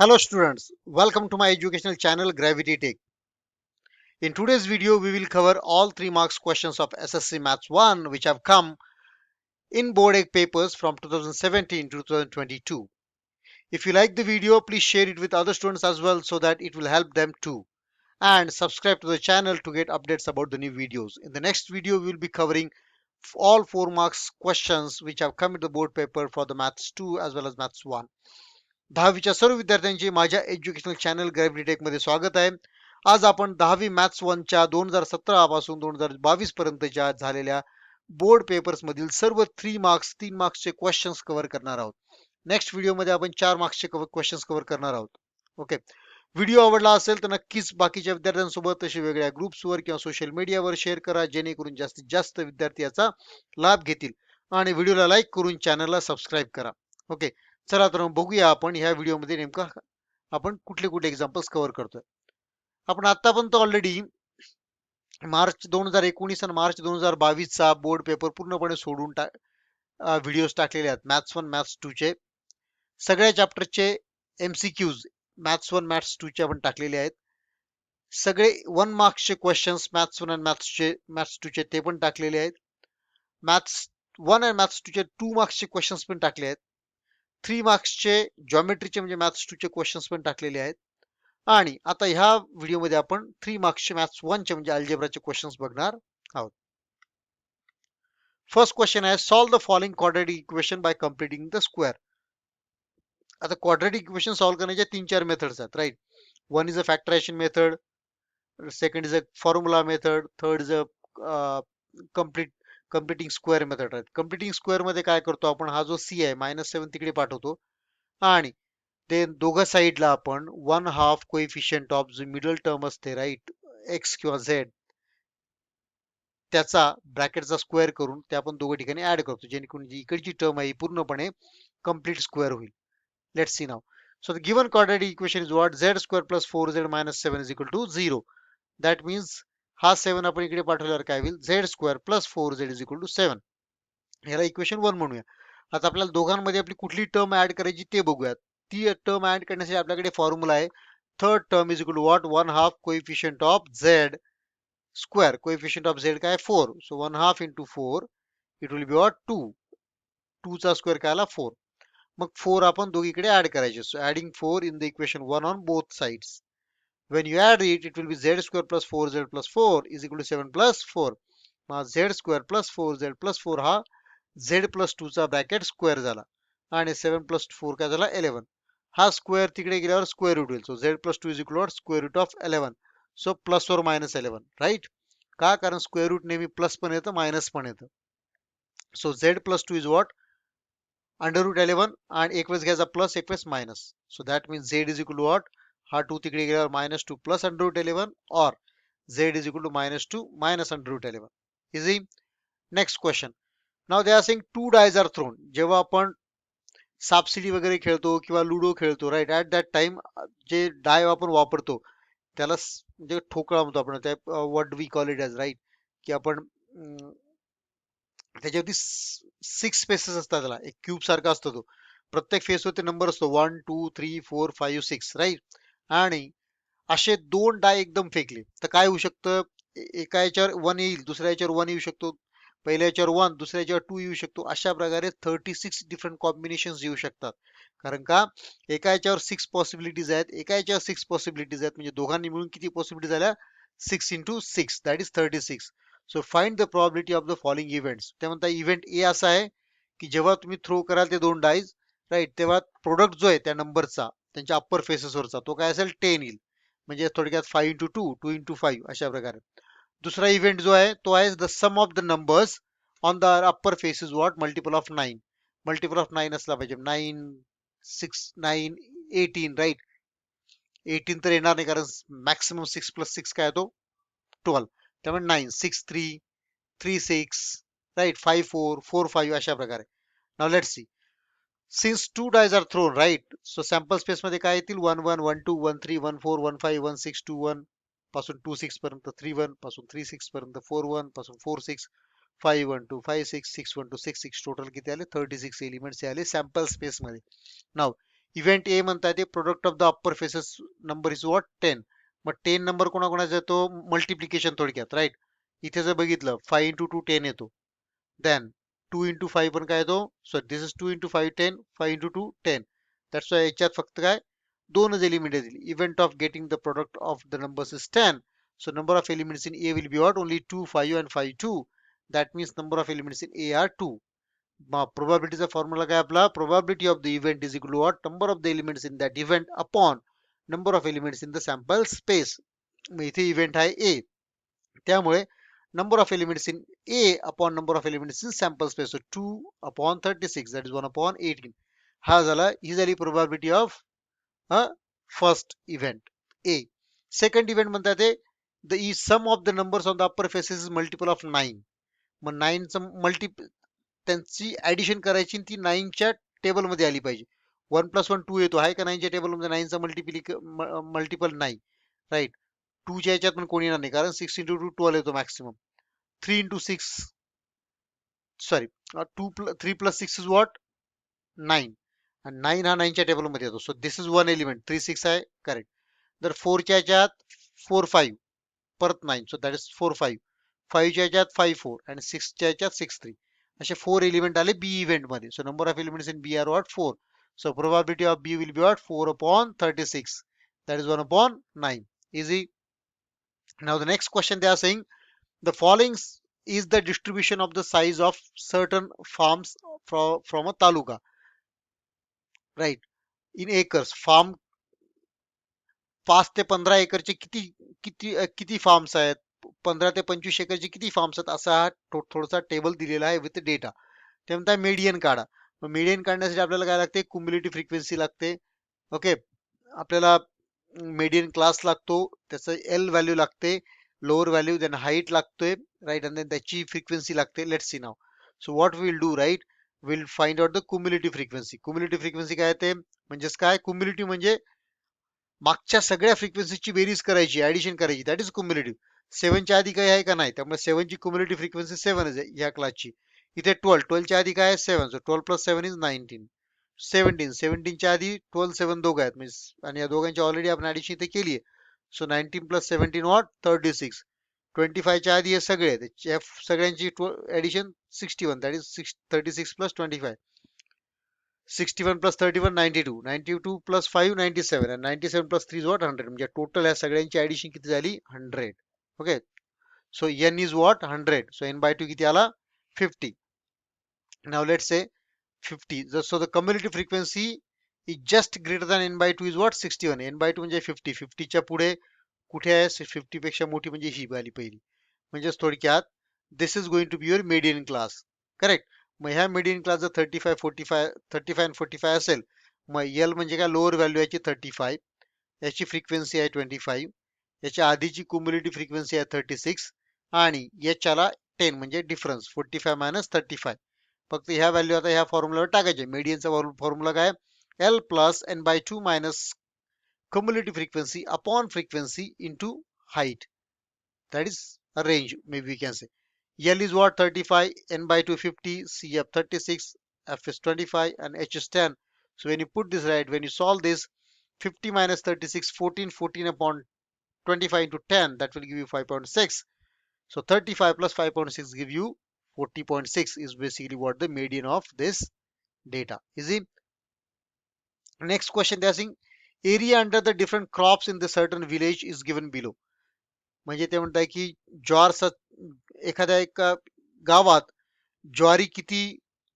Hello students, welcome to my educational channel GravityTech. In today's video, we will cover all 3 marks questions of SSC Maths 1 which have come in board egg papers from 2017 to 2022. If you like the video, please share it with other students as well so that it will help them too. And subscribe to the channel to get updates about the new videos. In the next video, we will be covering all 4 marks questions which have come in the board paper for the Maths 2 as well as Maths 1. 10वीच्या सर्व विद्यार्थ्यांचे माझ्या educational channel ग्रॅव्हिटीटेक मध्ये स्वागत आहे. आज आपण 10वी maths 1 च्या 2017 पासून 2022 पर्यंतच्या झालेल्या बोर्ड पेपर्स मधील सर्व 3 मार्क्सचे क्वेश्चन्स कव्हर करणार आहोत. नेक्स्ट व्हिडिओ मध्ये आपण 4 मार्क्सचे क्वेश्चन्स कव्हर करणार आहोत. ओके. व्हिडिओ आवडला असेल तर नक्कीच बाकीच्या विद्यार्थ्यांसोबत तसे वेगळ्या ग्रुप्सवर किंवा सोशल मीडियावर शेअर करा, जेणेकरून जास्तीत जास्त विद्यार्थी याचा लाभ घेतील. आणि व्हिडिओला लाईक करून चॅनलला सबस्क्राईब करा. ओके. चला तर मग बघूया आपण ह्या व्हिडिओमध्ये नेमका आपण कुठले कुठले एक्झाम्पल्स कव्हर करतोय. आपण आतापर्यंत ऑलरेडी मार्च 2019 आणि मार्च 2022 चा बोर्ड पेपर पूर्णपणे सोडून व्हिडिओज टाकलेले आहेत. मॅथ्स 1 मॅथ्स 2 चे सगळ्या चॅप्टरचे MCQs मॅथ्स 1 मॅथ्स 2 चे आपण टाकलेले आहेत. सगळे 1 मार्क्सचे क्वेश्चन्स मॅथ्स 1 आणि मॅथ्स 2 चे ते पण टाकलेले आहेत. मॅथ्स 1 आणि मॅथ्स 2 चे 2 मार्क्सचे क्वेश्चन्स पण टाकले आहेत. 3 मार्क्सचे जॉमेट्रीचे म्हणजे मॅथ्स 2 चे क्वेश्चन्स पण टाकलेले आहेत. आणि आता ह्या व्हिडिओमध्ये आपण 3 मार्क्सचे मॅथ्स 1 चे म्हणजे अल्जेब्राचे क्वेश्चन्स बघणार आहोत. फर्स्ट क्वेश्चन आहे solve the following quadratic equation by completing the square. आता क्वाड्रॅटिक इक्वेशन सॉल्व करण्याच्या 3-4 मेथड्स आहेत, right. One is a factorization method, second is a formula method, third is a completing square method. Right. Completing square मध्ये काय करतो आपण, हा जो सी आहे -7 तिकडे पाठवतो आणि ते दोघं साईडला आपण 1/2 कोएफिशियंट ऑफ जो मिडल टर्म असते, राईट, एक्स किंवा झेड, त्याचा ब्रॅकेटचा स्क्वेअर करून ते आपण दोघं ठिकाणी ऍड करतो, जेणेकरून जी इकडची टर्म आहे ही पूर्णपणे कम्प्लीट स्क्वेअर होईल. Let's see now. So the given quadratic equation is what, Z square plus 4z minus 7 is equal to 0. That means हा 7 आपण इकडे पाठवल्यावर काय होईल, Z square plus 4z is equal to 7. याला इक्वेशन 1 म्हणूया. आता आपल्याला दोघांमध्ये आपली कुठली टर्म ऍड करायची ते बघूयात. ती टर्म ऍड करण्यासाठी आपल्याकडे फॉर्म्युला आहे. Third term is equal to what, 1/2 coefficient of Z square. Coefficient of Z काय, 4. So 1/2 into 4 it will be what 2. 2 चा स्क्वेअर काय आला, 4. मग 4 आपण दोघीकडे ऍड करायचे. So adding 4 in the equation 1 on both sides. When you add it, it will be z square plus 4z plus 4 is equal to 7 plus 4. Mug z square plus 4z plus 4 हा z plus 2 चा bracket square झाला आणि 7 plus 4 काय झाला, 11. हा square तिकडे गेल्यावर square root होईल. So z plus 2 is equal to square root of 11. So plus और मायनस 11, राईट. का, कारण स्क्वेअर रूट नेहमी प्लस पण येतं मायनस पण येतं. So z plus 2 is what, under root 11 आणि एक वेळेस घ्यायचा प्लस एक वेळेस minus. So that means z is equal to what, हा 2 तिकडे गेल्यावर -2 प्लस अंडर रूट 11 और z is equal to -2 minus under root 11. Easy. Next question. Now they are saying 2 dice are thrown. जेव्हा आपण सापशिडी वगैरे खेळतो किंवा लुडो खेळतो, राईट, ऍट दॅट टाइम जे डाय आपण वापरतो त्याला म्हणजे ठोकळा म्हणतो आपण, त्या what we call it as, right, की आपण त्याच्यावरती 6 स्पेसेस असतात. त्याला एक क्यूब सारखा असतो तो. प्रत्येक फेसवरती नंबर असतो 1 2 3 4 5 6, राईट. आणि असे 2 डाय एकदम फेकले तर काय होऊ शकतं, एका याच्यावर 1 येईल, दुसऱ्या याच्यावर 1 येऊ शकतो, पहिल्या याच्यावर 1, दुसऱ्या याच्यावर 2 येऊ शकतो. अशा प्रकारे 36 डिफरंट कॉम्बिनेशन्स येऊ शकतात. कारण का, एका याच्यावर 6 पॉसिबिलिटीज आहेत, एका याच्यावर 6 पॉसिबिलिटीज आहेत, म्हणजे दोघांनी मिळून किती पॉसिबिलिटी झाल्या, 6 into 6 that is 36. So find the probability of the following events. त्या म्हणता इव्हेंट ए असा आहे की जेव्हा तुम्ही थ्रो कराल ते 2 डाईज, राईट, तेव्हा प्रोडक्ट जो आहे त्या नंबरचा त्यांच्या अप्पर फेसेसवरचा तो काय असेल, 10 येईल. म्हणजे थोडक्यात 5 इंटू 2 2 इंटू 5 अशा प्रकारे. दुसरा इव्हेंट जो आहे तो आहे the sum of the numbers on the upper face is what, multiple of 9. Multiple of 9 असला पाहिजे. 9 6 9 18, राईट. 18 तर येणार नाही कारण मॅक्सिमम 6 प्लस 6 काय तो 12. त्यामुळे 9 6 3 3 6, राईट, 5 4 4 5 अशा प्रकारे. Now let's see. Since 2 dice are thrown, right, so sample space मध्ये काय येतील, 1 1 1 2 1 3 1 4 1 5 1 6 2 1 पासून 2 6 पर्यंत, 3 1 पासून 3 6 पर्यंत, 4 1 पासून 4 6 5 1 2 5 6 6 1 2 6 6. टोटल किती आले, 36 एलिमेंट्स आले सॅम्पल स्पेस मध्ये. नाव इव्हेंट ए म्हणताय ते product of the upper faces number is what 10. मग 10 नंबर कोणाकोणाचा येतो मल्टिप्लिकेशन थोडक्यात राईट. इथे जर बघितलं 5 इंटू 2 10 येतो. देन 2 इंटू 5 पण काय येतो, सो this is 2 into 5 10, 5 into 2 10. That's why याच्यात फक्त काय दोनच एलिमेंट येतील. Event of getting the product of the numbers is 10. So number of elements in A will be what? Only 2, 5 and 5, 2. That means number of elements in A are 2. Probability चा formula काय आपला? Probability of the event is equal to what? Number of the elements in that event upon number of elements in the sample space. मग इथे event आहे A. त्यामुळे number of elements in A upon number of elements in sample space. So 2 upon 36. That is 1 upon 18. हा झाला, ही झाली probability of first event A. Second event म्हणतात ते the sum of the numbers on the upper faces is multiple of 9. मग 9 चं त्यांची addition करायची आणि ती 9 च्या टेबल मध्ये आली पाहिजे. 1 + 1 2 येतो आहे का 9 च्या टेबल मध्ये? 9 चा मल्टिपल नाही राईट. 2 च्या याच्यात पण कोणी येणार नाही कारण 6 × 2 12 येतो मॅक्सिमम. 3 × 6 सॉरी 3 + 6 इज व्हॉट 9 आणि 9 हा 9 च्या टेबल मध्ये येतो. सो दिस इज वन एलिमेंट 3 6 आहे करेक्ट. तर 4 च्या याच्यात 4 5 परत 9. So that is 4 5. 5 च्या याच्यात 5 4 आणि 6 च्या याच्यात 6 3. असे 4 एलिमेंट आले बी इव्हेंट मध्ये. So number of elements in B are what 4. So probability of B will be what 4 upon 36. That is 1 upon 9. Easy. Now the next question they are saying the following is the distribution of the size of certain farms from a taluka. Right. In acres. Farm 5 ते 15 एकरचे किती किती किती farms आहेत, 15 ते 25 एकरचे किती farms आहेत, असा हा थोडासा टेबल दिलेला आहे विथ डेटा. ते म्हणतात मीडियन काढा. मग मीडियन काढण्यासाठी आपल्याला काय लागते? क्युम्युलेटिव्ह फ्रिक्वेन्सी लागते. ओके, आपल्याला मीडियन क्लास लागतो, त्याचं एल व्हॅल्यू लागते, लोअर व्हॅल्यू, देन हाईट लागतोय राईट, आणि देन त्याची फ्रिक्वेन्सी लागते. Let's see now. So what will do right, will find out the cumulative frequency. Cumulative frequency काय ते म्हणजेच काय? क्युम्युलेटिव्ह म्हणजे मागच्या सगळ्या फ्रिक्वेन्सीची बेरीज करायची, ऍडिशन करायची. That is cumulative. 7 च्या आधी काही आहे का नाही, त्यामुळे 7 ची क्युम्युलेटिव्ह फ्रिक्वेन्सी 7 आहे या क्लासची. इथे 12 च्या आधी काय आहे 7. सो 12 + 7 इज 19. 17 च्या आधी 12 7 दोघं आहेत म्हणजे, आणि या दोघांची ऑलरेडी आपण ऍडिशन इथे केली आहे. सो 19 + 17 व्हॉट 36. 25 च्या आधी हे सगळे आहेत, सगळ्यांची ऍडिशन 61. That is 36 + 25. 61 + 31 92. 92 + 5 97 आणि 97 + 3 is what 100. म्हणजे टोटल या सगळ्यांची ऍडिशन किती झाली 100. Okay, so n is what 100. So n/2 किती आला 50. Now let's say 50. So the cumulative frequency is just greater than n/2 is what 61. n/2 म्हणजे 50. 50 च्या पुढे कुठे आहे? 50 पेक्षा मोठी म्हणजे ही आली पहिली. म्हणजेच थोडक्यात this is going to be your median class. Correct. मग ह्या मीडियन क्लास जर 35 आणि 45 असेल, मग एल म्हणजे काय? लोअर व्हॅल्यू याची 35, याची फ्रिक्वेन्सी आहे 25, याच्या आधीची क्युम्युलेटिव्ह फ्रिक्वेन्सी आहे 36, आणि याच्याला 10 म्हणजे डिफरन्स 45 - 35. फक्त ह्या व्हॅल्यू आता ह्या फॉर्म्युलावर टाकायचे. मीडियनचा फॉर्म्युला काय? L plus n/2 minus cumulative frequency upon frequency into height. That is a range, maybe we can say. L is what 35, n/2 50, CF 36, F is 25, and H is 10. So when you put this right, when you solve this, 50 minus 36, 14, 14 upon 25 into 10, that will give you 5.6. So 35 plus 5.6 give you 40.6 is basically what the median of this data. Easy. Next question they are saying area under the different crops in the certain village is given below. म्हणजे ते म्हणताय की एखाद्या एक गावात ज्वारी किती,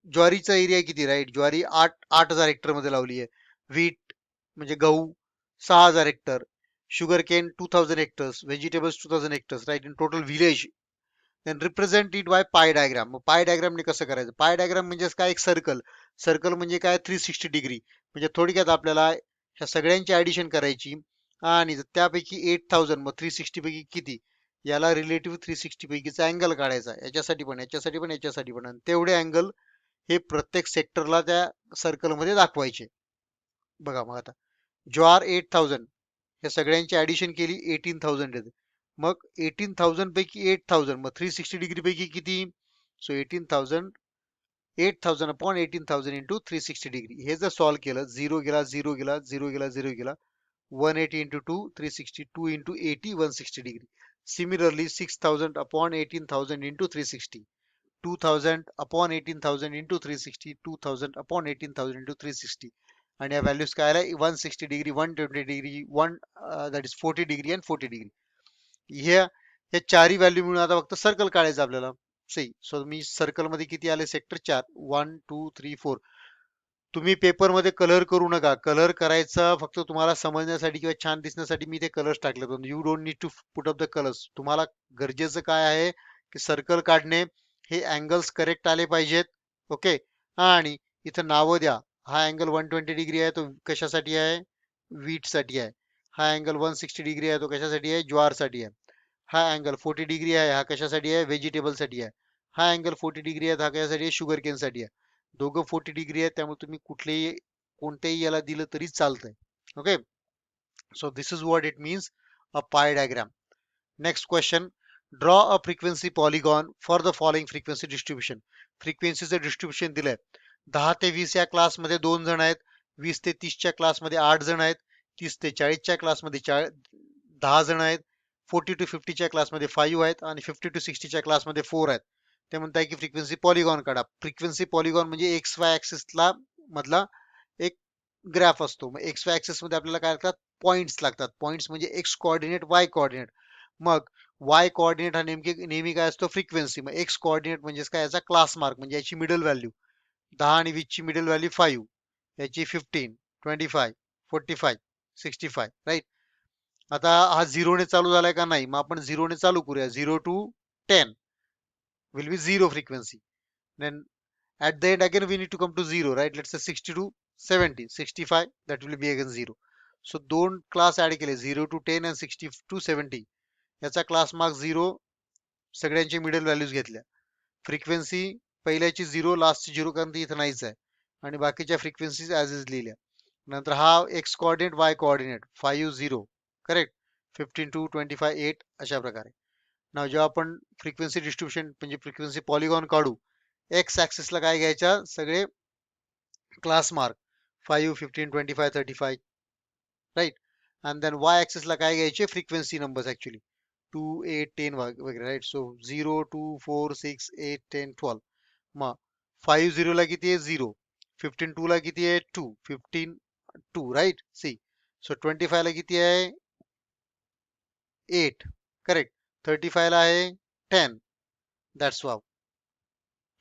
ज्वारीचा एरिया किती राईट? ज्वारी 8,000 हेक्टर मध्ये लावली आहे. व्हीट म्हणजे गहू 6,000 hectare, sugar cane 2,000 hectares, vegetables 2,000 hectares right in total village. Then represent it by pie diagram. मग पाय डायग्रामने कसं करायचं? पाय डायग्राम म्हणजे काय? एक सर्कल. सर्कल म्हणजे काय? 360 डिग्री. म्हणजे थोडक्यात आपल्याला ह्या सगळ्यांची ऍडिशन करायची, आणि त्यापैकी 8,000 मग 360 पैकी किती, याला रिलेटिव्ह 360 पैकीचा अँगल काढायचा. याच्यासाठी पण, याच्यासाठी पण, याच्यासाठी पण, आणि तेवढे अँगल हे प्रत्येक सेक्टरला त्या सर्कल मध्ये दाखवायचे. बघा मग आता ज्वार 8,000, या सगळ्यांची ऍडिशन केली 18,000 येते. मग 18,000 पैकी 8,000 मग 360 डिग्री पैकी किती? सो 18,000 8000 अपॉन 18,000 इंटू 360 डिग्री. हे जर सॉल्व केलं, 0 गेला, 0 गेला, 0 गेला, 0 गेला, 180 into 2, 362 into 80, 160 degree. Similarly, 6,000 upon 18,000 into 360. 2,000 upon 18,000 into 360. 2,000 upon 18,000 into 360. आणि या व्हॅल्यूज काय आल्या 160 degree, 120 degree, that is 40 degree and 40 degree. ह्या चारही व्हॅल्यू मिळून आता फक्त सर्कल काढायचं आपल्याला. सी सो मी सर्कल मध्ये किती आले सेक्टर 4, 1 2 3 4. तुम्ही पेपरमध्ये कलर करू नका. कलर करायचा फक्त तुम्हाला समजण्यासाठी किंवा छान दिसण्यासाठी मी ते कलर्स टाकले. पण you don't need to put up the colours. तुम्हाला गरजेचं काय आहे की सर्कल काढणे, हे अँगल्स करेक्ट आले पाहिजेत. ओके. आणि इथं नावं द्या. हा अँगल 120 डिग्री आहे, तो कशासाठी आहे? वीट साठी आहे. हा अँगल 160 डिग्री आहे, तो कशासाठी आहे? ज्वारसाठी आहे. हा अँगल 40 डिग्री आहे, हा कशासाठी आहे? व्हेजिटेबल साठी आहे. हा अँगल 40 डिग्री आहे, हा कशासाठी आहे? शुगर केन साठी आहे. दोघं 40 डिग्री आहेत, त्यामुळे तुम्ही कुठलेही कोणत्याही याला दिलं तरी चालतंय. Okay. So this is what it means a pie diagram. Next question. Draw a frequency polygon for the following frequency distribution. फ्रिक्वेन्सीचं डिस्ट्रीब्युशन दिलंय. 10 ते 20 या क्लासमध्ये 2 जण आहेत. 20 ते 30च्या क्लासमध्ये 8 जण आहेत. 30 ते 40च्या क्लासमध्ये 10 जण आहेत. 40 टू 50च्या क्लासमध्ये 5 आहेत आणि 50 टू 60च्या क्लासमध्ये 4 आहेत. ते म्हणताय की फ्रिक्वेन्सी पॉलिगॉन काढा. फ्रिक्वेन्सी पॉलिगॉन म्हणजे एक्स वाय ऍक्सिसला मधला एक ग्राफ असतो. मग एक्स वाय ऍक्सिस मध्ये आपल्याला काय लागतात? पॉइंट्स लागतात. पॉइंट्स म्हणजे एक्स कोऑर्डिनेट, वाय कोऑर्डिनेट. मग वाय कोऑर्डिनेट हा नेहमी काय असतो? फ्रिक्वेन्सी. मग एक्स कोऑर्डिनेट म्हणजे काय? याचा क्लास मार्क म्हणजे याची मिडल व्हॅल्यू. 10 आणि 20 ची मिडल व्हॅल्यू 5, याची 15, 25, 45, 65. राईट. आता हा 0 ने चालू झालाय का? नाही. मग आपण 0 ने चालू करूया. 0 to 10 will be 0 frequency. Then at the end again we need to come to 0, right? Let's say 60 to 70, 65, that will be again 0. So दोन क्लास ऍड केले, 0 to 10 and 60 to 70. याचा क्लास मार्क 0, सगळ्यांचे मिडल व्हॅल्यूज घेतल्या. Frequency पहिल्याची 0, लास्टची 0, कारण ती इथं नाहीच आहे. आणि बाकीच्या फ्रिक्वेन्सीज ऍज इज लिहिल्या. नंतर हा x coordinate, y coordinate, 5 0, correct. 15 to 25 8, अशा प्रकारे. नाव जेव्हा आपण फ्रिक्वेन्सी डिस्ट्रीब्युशन म्हणजे फ्रिक्वेन्सी पॉलिगॉन काढू, एक्स ऍक्सिसला काय घ्यायच्या? सगळे class mark 5, 15, 25, 35, right. And then y ऍक्सिसला काय घ्यायचे? फ्रिक्वेन्सी नंबर्स ऍक्च्युली 2 8 10 वगैरे, राईट. सो 0 2 4 6 8 10 12. मग 5 0 ला किती आहे? 0. 15 2 ला किती आहे? 2. 15 2, राईट. सी. सो 25 ला किती आहे? 8, करेक्ट. 35 ला आहे 10. That's wow,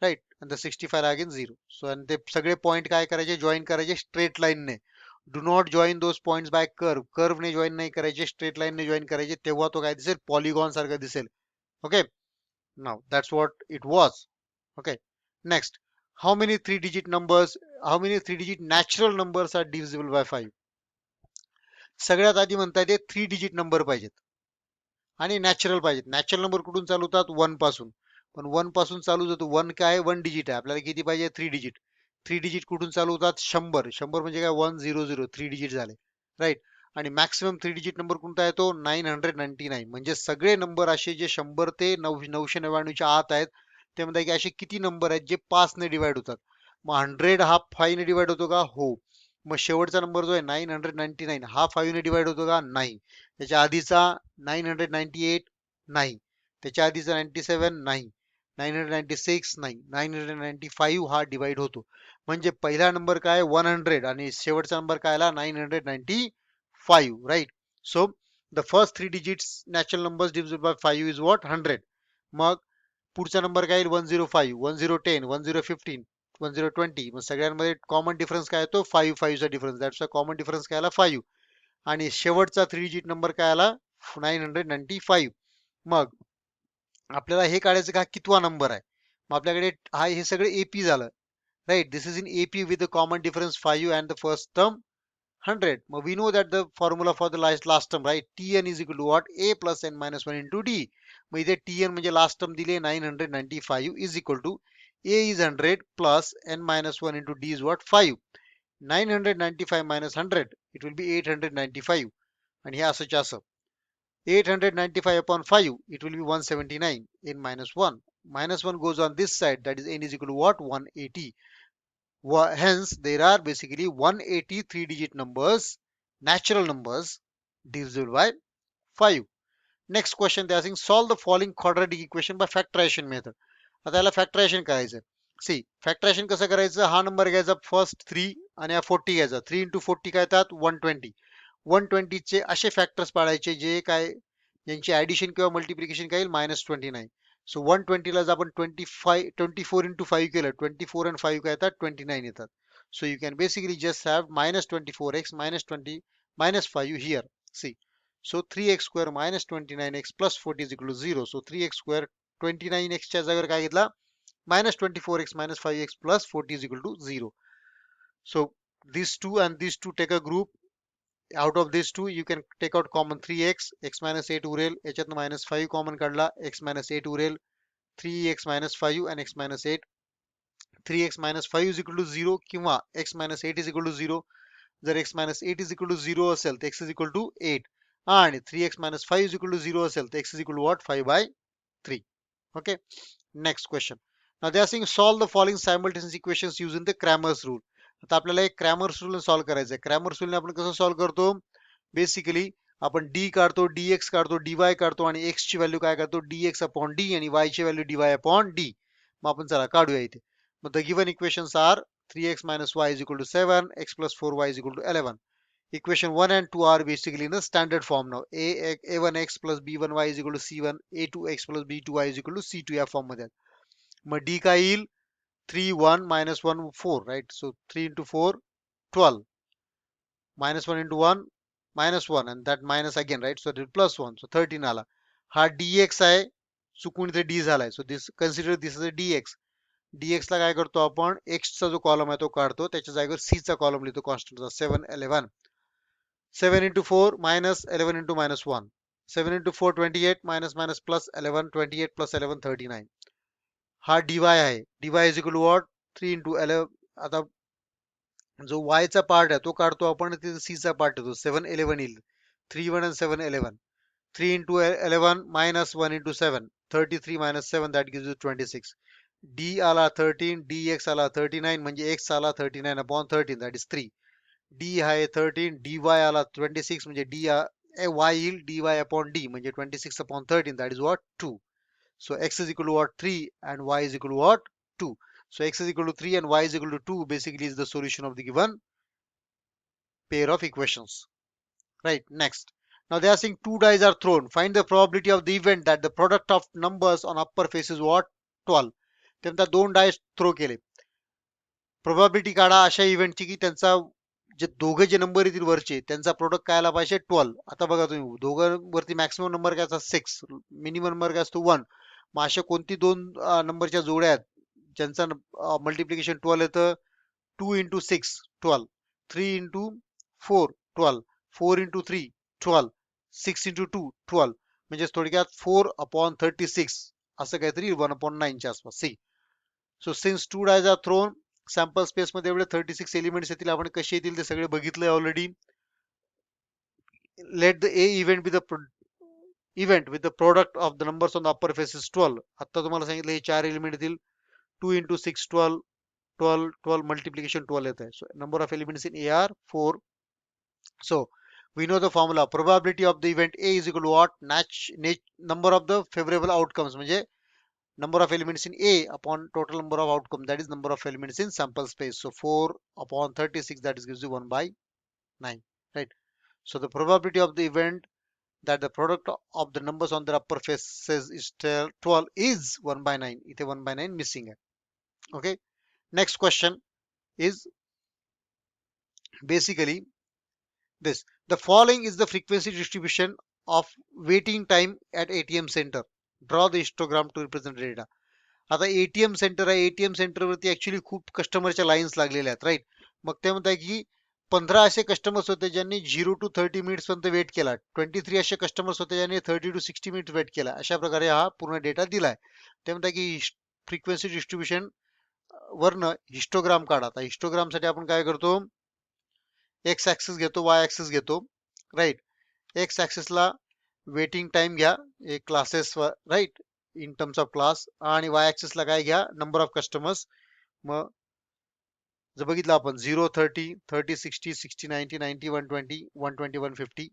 right. आणि 65 ला अगेन 0. सो आणि ते सगळे पॉइंट काय करायचे? जॉईन करायचे स्ट्रेट लाईनने. Do not join those points by curve. कर्वने जॉईन नाही करायचे, स्ट्रेट लाईनने जॉईन करायचे. तेव्हा तो काय दिसेल? पॉलिगॉन सारखं दिसेल. Okay. Now that's what it was. Okay. Next. How many 3 digit numbers, how many 3 digit natural numbers are divisible by 5? सगळ्यात आधी म्हणता येते 3 डिजिट नंबर पाहिजेत आणि नॅचरल पाहिजेत. नॅचरल नंबर कुठून चालू होतात? 1 पासून. पण 1 पासून चालू होतो. 1 काय आहे? 1 डिजिट आहे. आपल्याला किती पाहिजे? 3 डिजिट. 3 डिजिट कुठून चालू होतात? 100. 100 म्हणजे काय? 1 0 0, 3 डिजिट झाले, राईट. आणि मॅक्सिमम 3 डिजिट नंबर कोणता आहे? तो 999. म्हणजे सगळे नंबर असे जे 100 ते 999च्या आत आहेत, ते म्हणतात की असे किती नंबर आहेत जे 5 ने डिवाइड होतात. मग 100 हा 5 ने डिवाइड होतो का? हो. मग शेवटचा नंबर जो आहे 999, हा 5 ने डिवाइड होतो का? नाही. त्याच्या आधीचा 998 नाही. त्याच्या आधीचा 97 नाही. 996 नाही. 995 हा डिवाइड होतो. म्हणजे पहिला नंबर काय? 100 आणि शेवटचा नंबर काय आला? 995, right. So the first 3 digits natural numbers divisible by 5 is what? 100. मग पुढचा नंबर काय येईल? 105, 1010, 1015, 1020. मग सगळ्यांमध्ये कॉमन डिफरन्स काय येतो? 5 5 चा डिफरन्स. दॅट्स कॉमन डिफरन्स काय आला? 5. आणि शेवटचा 3 डिजिट नंबर काय आला? 995. मग आपल्याला हे काढायचं का कितवा नंबर आहे? मग आपल्याकडे हा हे सगळे एपी झालं, right. This is in AP with the common difference 5 and the first term 100. मग we know that the formula for the last term, right. Tn is equal to what? A plus n minus 1 into d. मग इथे Tn म्हणजे last term दिली 995 is equal to A is 100 plus n minus 1 into d is what? 5. 995 minus 100, it will B 895. आणि हे असंच असं 895 upon 5, it will be 179 in minus 1. minus 1 goes on this side, that is n is equal to what? 180. Hence, there are basically 180 three-digit numbers, natural numbers, divisible by 5. Next question, they are saying solve the following quadratic equation by factorization method. आता याला factorisation करायचं. सी factorisation कसं करायचं? हा number घ्यायचा first 3 आणि हा 40 घ्यायचा. 3 इंटू 40 काय येतात? 120. 120 चे असे फॅक्टर्स पाडायचे जे काय यांची ऍडिशन किंवा मल्टिप्लिकेशन काय येईल? -29. सो 120 ला जर आपण 24 इंटू 5 केलं, 24 आणि 5 काय येतात? 29 येतात. So you can basically just have -24x -20 -5 here. See so 3x square minus 29x plus 40 is equal to 0. So 3x square 29x च्या जागेवर काय घेतला? minus 24x minus 5x plus 40 is equal to 0. So these two and these two take a group. Out of these two you can take out common 3x, x minus 8 उरेल, याच्यातनं minus 5 common काढला, x minus 8 उरेल, 3x minus 5 and x minus 8. 3x minus 5 is equal to 0 किंवा x minus 8 is equal to 0. जर x minus 8 is equal to 0 असेल तर x is equal to 8 आणि 3x minus 5 is equal to 0 असेल तर x is equal to what? 5 by 3. Okay. Next question. Now they are saying solve the following simultaneous equations using the Cramer's rule. आता आपल्याला एक Cramer's rule solve करायचं आहे. Cramer's रूलने आपण कसं solve करतो? बेसिकली आपण डी काढतो, dx काढतो, dy काढतो आणि x ची व्हॅल्यू काय करतो? dx अपॉन d आणि y ची व्हॅल्यू dy अपॉन d. मग आपण चला काढूया इथे. मग the given equations are 3x minus y is equal to 7, x plus 4y is equal to 11. Equation 1 and 2 are basically in the standard form now. A1x plus b1y is equal to c1, a2x plus b2y is equal to c2 या form मध्ये. मग d काय येईल? 3, 1, minus 1, 4, right? So 3 into 4, 12. Minus 1 into 1, minus 1, and that minus again, right? So plus 1, so 13 आला. हा dx आहे, चुकून इथे d झालाय. So this consider this is a dx. dx ला काय करतो आपण? x चा जो कॉलम आहे तो काढतो, त्याच्या जागेवर c चा कॉलम लिहितो कॉन्स्टंटचा. 7, 11. 7 into 4 minus 11 into minus 1. 7 into 4 28 minus minus plus 11 28 plus 11 39. हा dy आहे. dy is equal to what? 3 into 11. आता जो y चा पार्ट आहे तो काढतो आपण, तिथे c चा पार्ट येतो. 7 11 येईल. 3 1 and 7 11. 3 into 11 minus 1 into 7. 33 minus 7 that gives you 26. d आला 13, dx आला 39 म्हणजे x आला 39 upon 13 that is 3. d आहे 13, dy आला 26 म्हणजे d y येईल dy upon d म्हणजे 26 upon 13 that is what? 2. So x is equal to what? 3 and y is equal to what? 2. So x is equal to 3 and y is equal to 2 basically is the solution of the given pair of equations. Right, next. Now they are saying two dice are thrown. Find the probability of the event that the product of numbers on upper face is what? 12. त्यांचा दोन DISE throw केले. Probability काढा अशा इव्हेंटची की त्यांचा जे दोघे जे number येतील वरचे त्यांचा प्रोडक्ट काय आला पाहिजे? 12. आता बघा तुम्ही दोघांवरती मॅक्सिमम नंबर काय असतात? 6. मिनिमम नंबर काय असतो? 1. मग अशा कोणती दोन नंबरच्या जोड्या आहेत ज्यांचा मल्टिप्लिकेशन 12 येतं? 2 into 6 12, 3 into 4 12, 4 into 3 12, 6 into 2 12. म्हणजे थोडक्यात 4 upon 36 असं काहीतरी 1 upon 9 च्या आसपास. See so since two dice are thrown, sample space मध्ये एवढे 36 एलिमेंट्स येतील. आपण कसे येतील ते सगळे बघितलंय already. Let the A event B the event with the product of the numbers on the upper face is 12. आता तुम्हाला सांगितलं हे 4 एलिमेंट येतील. 2 into 6 12, 12 12 multiplication 12 येत आहे. So number of elements in A are 4. So we know the formula. Probability of the event A is equal to what? Number of the favorable outcomes म्हणजे number of elements in A upon total number of outcomes, that is number of elements in sample space. So 4 upon 36 that is gives you 1 by 9, right? So the probability of the event that the product of the numbers on the upper faces is 12 is 1 by 9. इथे 1 by 9 missing आहे. Okay. Next question is basically this. The following is the frequency distribution of waiting time at ATM center. Draw the histogram to represent the data. आता ATM centre आहे. ATM centre वरती actually खूप कस्टमरच्या lines लागलेल्या आहेत, right? मग ते म्हणतात की 15 असे कस्टमर्स होते ज्यांनी 0 to 30 मिनिट्स पर्यंत वेट केला. 23 असे कस्टमर्स होते ज्यांनी 30 to 60 मिनिट्स वेट केला. अशा प्रकारे हा पूर्ण डेटा दिलाय. ते म्हणतात की फ्रिक्वेन्सी डिस्ट्रीब्युशन वरनं हिस्टोग्राम काढा. आता हिस्टोग्राम साठी आपण काय करतो? एक्स ऍक्सिस घेतो, वाय ऍक्सिस घेतो, राईट? एक्स ऍक्सिसला वेटिंग टाइम घ्या, एक classes, right? In terms of class आणि वाय ऍक्सिस ला काय घ्या नंबर ऑफ कस्टमर्स. मग जर बघितलं आपण 0 30 30 60 60 90 90 120 120 150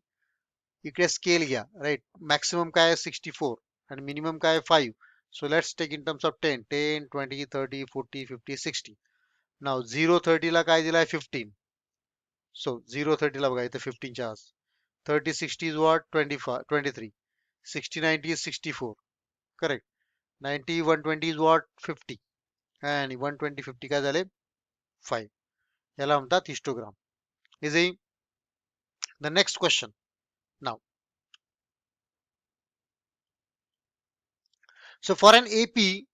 इकडे स्केल घ्या राईट. मॅक्सिमम काय आहे 64 आणि मिनिमम काय आहे 5. So let's take in terms of 10 10 20 30 40 50 60. Now 0 30 ला काय दिलाय 15. सो 0 30 ला बघा इथे 15 च्या आस. 30 60 is what 25 23. 60 90 is 64. Correct. 90 120 is what 50 आणि 120 50 काय झाले 5. याला म्हणतात histogram. Is the next question now. So for an AP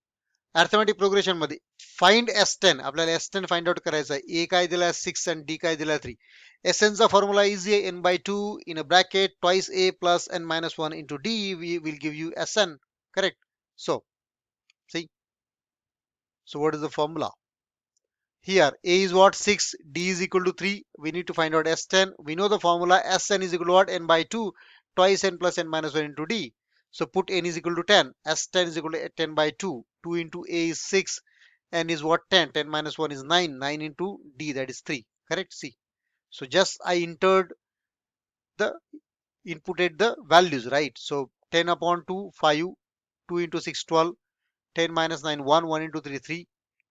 arithmetic progression मध्ये फाइंड S10 आपल्याला S10 फाइंड आउट करायचा आहे. ए काय दिला 6 आणि डी काय दिला 3. SN चा formula is n by 2 in a bracket twice a plus n minus 1 into d we will give you SN. Correct. So see, so what is the formula? Here a is what 6, d is equal to 3. We need to find out S10. We know the formula Sn is equal to what n by 2 twice n plus n minus 1 into d. So put n is equal to 10. S10 is equal to 10 by 2. 2 into a is 6. N is what 10. 10 minus 1 is 9. 9 into d, that is 3. Correct. See. So just I entered the inputted the values, right? So 10 upon 2 5. 2 into 6 12. 10 minus 9 1. 1 into 3 3.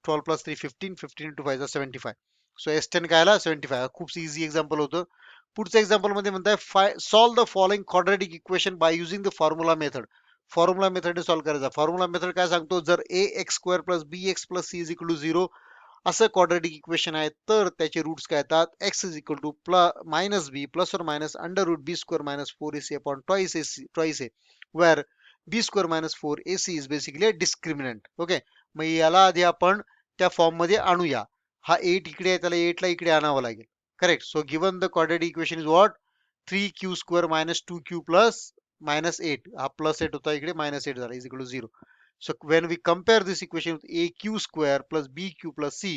12 plus 3 15. 15 into 5 is 75. So S10 काय आला 75. खूप easy example होतं. पुढच्या example मध्ये म्हणताय solve the following quadratic equation by using the formula method. Formula method solve करायचा. Formula method काय सांगतो जर a x square plus b x plus c is equal to 0 असं क्वाड्रॅटिक इक्वेशन आहे तर त्याचे रूट्स काय येतात x is equal to minus b plus और minus under root b square minus 4ac upon twice a where b square minus 4ac is basically discriminant. Okay. मग याला आधी आपण त्या फॉर्म मध्ये आणूया. हा 8 इकडे आहे त्याला 8 ला इकडे आणावं लागेल. Correct. So given the quadratic equation is what 3q square minus 2q plus minus 8. हा प्लस 8 होता इकडे मायनस 8 झाला is equal to 0. So when we compare this equation with aq square plus bq plus c,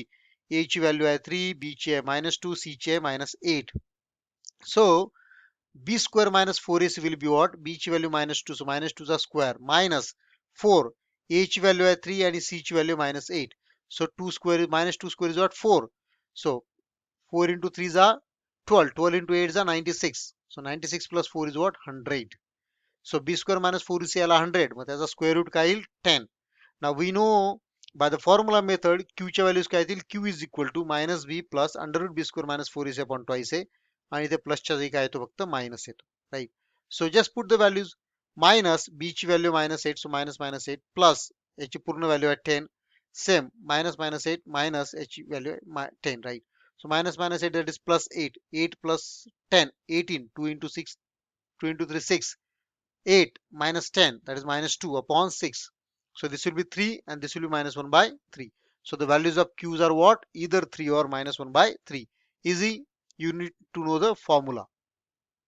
a ची value आहे 3, b ची आहे minus 2, c ची आहे minus 8. So b square minus 4ac will be what? b ची value minus 2, so minus 2 चा square minus 4. a ची value आहे 3 आणि c ची value minus 8. So 2 square minus 2 square is what? 4. So 4 into 3 is 12. 12 into 8 is 96. So 96 plus 4 is what? 100. So b square minus 4ac याला 100. मग त्याचा square root काय येईल 10. Now we know by the formula method q च्या values काय येतील q is equal to minus b plus under root b square minus 4ac upon twice a आणि ते प्लसच्या जागी काय येतो फक्त मायनस येतो. Right. So just put the values minus b ची value minus 8 so minus minus 8 plus याची पूर्ण व्हॅल्यू आहे 10 सेम मायनस मायनस 8 मायनस याची व्हॅल्यू आहे 10 right. So minus minus 8 that is plus 8 8 plus 10 18 2 into 6 2 into 3 6 8 minus 10 that is minus 2 upon 6. So this will be 3 and this will be minus 1 by 3. So the values of q's are what? Either 3 or minus 1 by 3. Easy. You need to know the formula.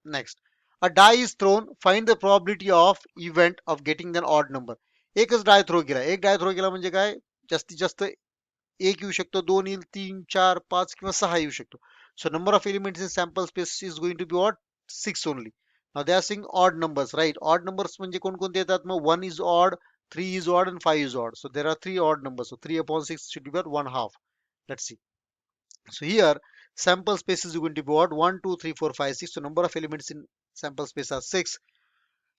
Next. A die is thrown. Find the probability of event of getting an odd number. एकच di throw केला. एक di throw केला म्हणजे काय जास्तीत जास्त एक येऊ शकतो 2 येईल 3 4 5 किंवा 6 येऊ शकतो. So number of elements in sample space is going to be what? 6 only. Now they are saying odd numbers, right? Odd numbers म्हणजे कोणकोणते येतात मग 1 is odd, 3 is odd and 5 is odd. So there are 3 odd numbers. So 3 upon 6 should be about 1 half. Let's see. So here sample space is going to be what? 1, 2, 3, 4, 5, 6. So number of elements in sample space are 6.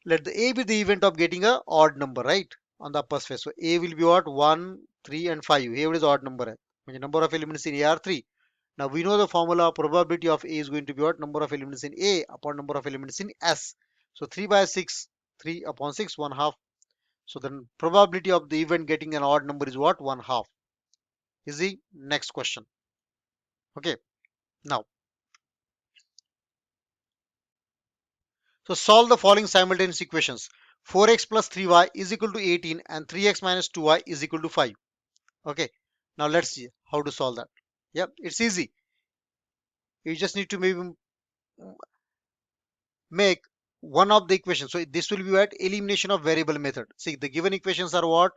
Let the A be the event of getting a odd number, right? On the upper space. So A will be what? 1, 3 and 5. Here is odd number. Number of elements in A are 3. Now we know the formula probability of A is going to be what? Number of elements in A upon number of elements in S. So 3 by 6, 3 upon 6, 1 half. So the probability of the event getting an odd number is what? 1 half. Is the next question. Okay. Now. So solve the following simultaneous equations. 4x plus 3y is equal to 18 and 3x minus 2y is equal to 5. Okay. Now let's see how to solve that. Yep, it's easy. You just need to maybe make one of the equations. So this will be at elimination of variable method. See, the given equations are what?